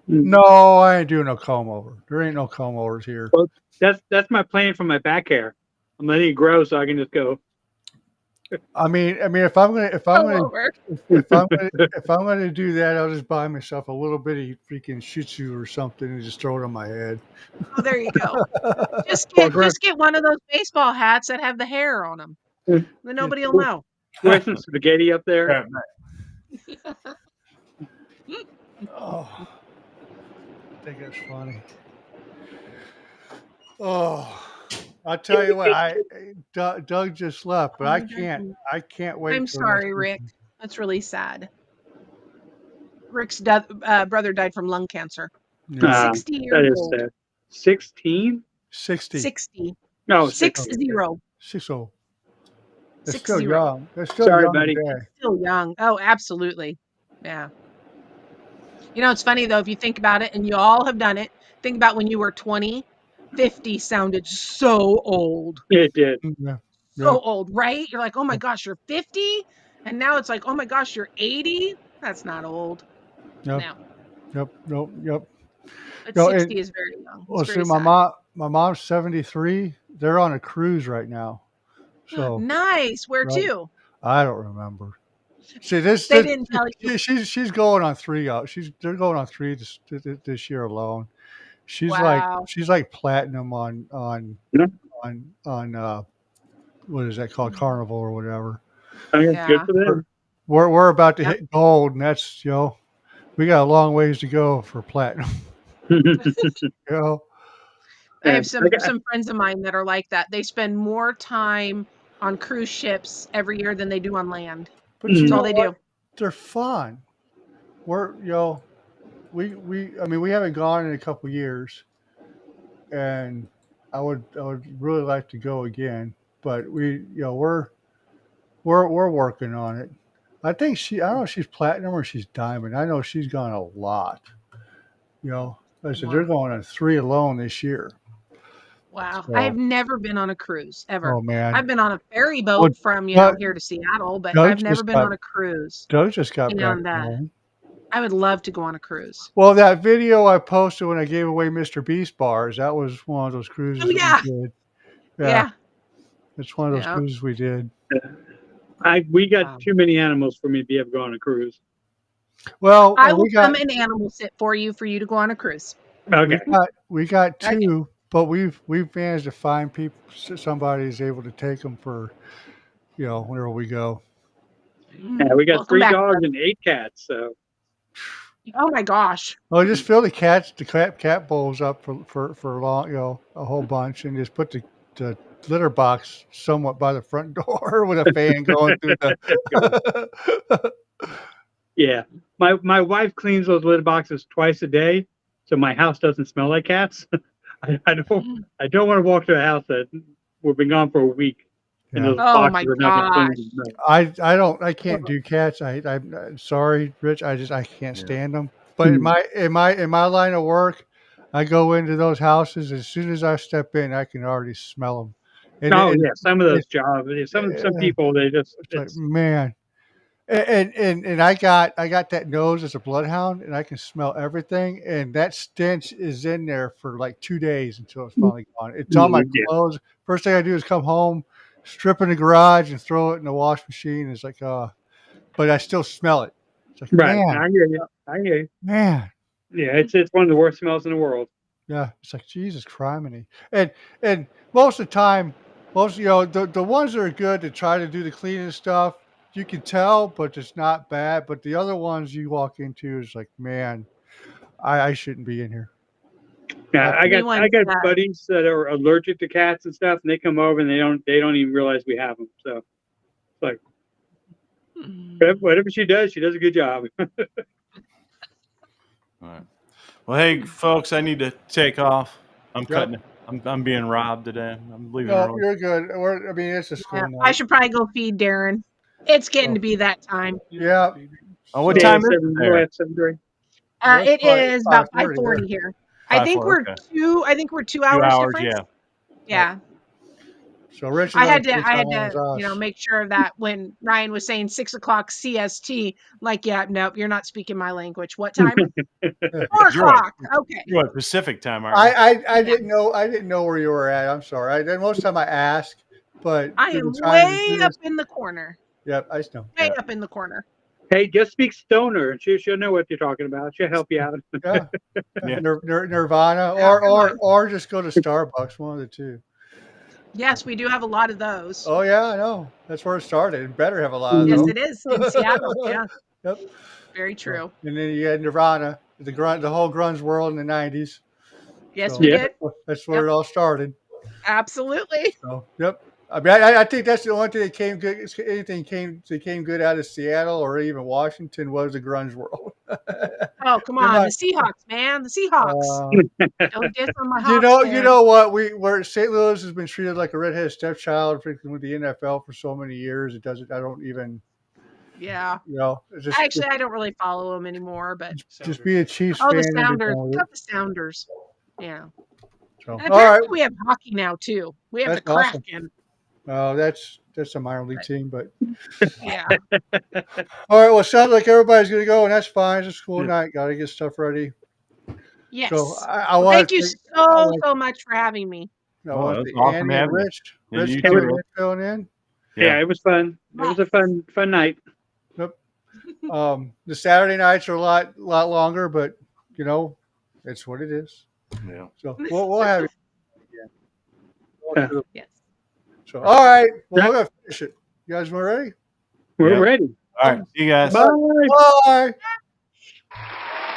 No, I ain't doing no comb over. There ain't no comb overs here. Well, that's my plan for my back hair. I'm letting it grow so I can just go. I mean, if I'm gonna Comb over. if I'm gonna do that, I'll just buy myself a little bitty freaking Shih Tzu or something and just throw it on my head. Oh, there you go. Just Well, get one of those baseball hats that have the hair on them. Mm. Then nobody will know. wear some spaghetti up there. Yeah, Oh, I think that's funny. Oh, I'll tell you what, Doug just left, but I can't wait. I'm till sorry, next Rick. weekend. That's really sad. Rick's brother died from lung cancer. Yeah, 60 That years is old. sad. 16? 60, 60. No, 60. 60. It's 60. still young. They're still Sorry, young buddy. today. Still young. Oh, absolutely. Yeah. You know, it's funny though, if you think about it, and you all have done it, think about when you were 20, 50 sounded so old. It did. Yeah, So old, right? You're like, oh my gosh, you're 50? And now it's like, oh my gosh, you're 80? That's not old. yep, No. yep. But No, 60 is very young. It's Well, see, very my sad. mom's 73. They're on a cruise right now, so Nice. Where right. to? I don't remember. See, They didn't tell you. she's going on 3 out. They're going on 3 this year alone. She's Wow. like platinum on Yeah. what is that called, Carnival or whatever. Okay, Yeah. Good for them. We're about to Yep. hit gold, and that's we got a long ways to go for platinum. You know, I Yeah, have some I got- some friends of mine that are like that. They spend more time on cruise ships every year than they do on land. but you That's know all they what? do. They're fun. We're we haven't gone in a couple years, and I would really like to go again, but we're working on it. I think I don't know if she's platinum or she's diamond. I know she's gone a lot. I said they're Wow. going on 3 alone this year. Wow. So, I have never been on a cruise ever. oh man, I've been on a ferry well, boat from, Doug, here to Seattle, but Doug I've never just been got on a cruise. Doug just got back And home. I would love to go on a cruise. Well, that video I posted when I gave away Mr. Beast bars, that was one of those cruises Oh, that yeah. we did. Yeah, Yeah. it's one of those Yeah. cruises we did. We got Wow. too many animals for me to be able to go on a cruise. Well, I and will come and animal sit for you to go on a cruise. Okay. we got Okay. 2, but we've managed to find somebody is able to take them for whenever we go. Yeah, we got Welcome 3 back, dogs Doug. and 8 cats. So Oh my gosh. Oh, just fill the cat bowls up for long, a whole bunch, and just put the litter box somewhat by the front door with a fan going through the. yeah, my wife cleans those litter boxes twice a day, so my house doesn't smell like cats. I don't want to walk to a house that we've been gone for a week and Yeah. those Oh boxes my are not gosh. clean. No. I can't do cats. I'm sorry, Rich. I can't Yeah. stand them. But in my line of work, I go into those houses as soon as I step in, I can already smell them. And, Oh and yeah, some of those it's, jobs. Some uh, people they just it's like, man. And I got that nose as a bloodhound, and I can smell everything. And that stench is in there for like 2 days until it's finally gone. It's on my Yeah. clothes. First thing I do is come home, strip in the garage, and throw it in the wash machine. It's like, but I still smell it. It's like, Right. man, I hear you. man. Yeah, it's one of the worst smells in the world. Yeah, it's like Jesus criminy. And most of the time, the ones that are good to try to do the cleaning stuff, you can tell, but it's not bad. But the other ones you walk into is like, man, I shouldn't be in here. Yeah, I got Everyone's, buddies that are allergic to cats and stuff, and they come over and they don't even realize we have them. So it's like whatever she does a good job. All right. Well, hey, folks, I need to take off. I'm cutting it. I'm being robbed today. I'm leaving No, early. you're good. It's a school I night. should probably go feed Darren. It's getting to be that time. Yeah. Oh, what So- time is it there? 7:03. Well, It is about 5:40 5:40 here. I think 5:40, we're 2 2 hours hours, difference. yeah. Yeah. So Rich, is I on had the to, same time as us. make sure of that when Ryan was saying 6:00 CST. Like, yeah, nope, you're not speaking my language. What time? 4:00. Okay. You're at Pacific time, aren't you? I didn't know where you were at. I'm sorry. Most of the time I ask, but I we've am been trying to way do up this. in the corner. Yep, I know. Way up in the corner. Hey, just speak Stoner, and she'll know what you're talking about. She'll help you out. Yeah. Yeah. Nirvana, Yeah, come or just go to Starbucks, one of the two. Yes, we do have a lot of those. Oh yeah, I know. That's where it started. It better have a lot of Yes, those. it is in Seattle. Yeah. Yep. Very true. And then you had Nirvana, the whole grunge world in the '90s. Yes, So- we Yeah. did. That's where it all started. Absolutely. So yep. I mean, I think that's the only thing that came good. Anything came good out of Seattle or even Washington was the grunge world. Oh, come You're on. not- The Seahawks, man. The Seahawks. Don't diss on my Hawks. you fans. know what? Where St. Louis has been treated like a redheaded stepchild with the NFL for so many years. It doesn't. I don't even. Yeah. It's just Actually, I don't really follow them anymore, but just be a Chiefs oh, fan. the and be Sounders. done with it. Got the Sounders. Yeah. So, And all right. apparently we have hockey now too. We have That's the awesome. Kraken. That's a minor league team, but Yeah. all right. Well, it sounds like everybody's gonna go, and that's fine. It's a school night. Got to get stuff ready. Yes. So I want Thank you so much for having me. I want that's to awesome Andy and having you. Rich. And Rich you coming too. in, filling in. Yeah, it was fun. It was a fun night. The Saturday nights are a lot longer, but it's what it is. Yeah. So we'll have you. Yeah. Yes. So all right, well, we're gonna finish it. You guys ready? We're Yeah. ready. All right. See you guys. Bye. Bye.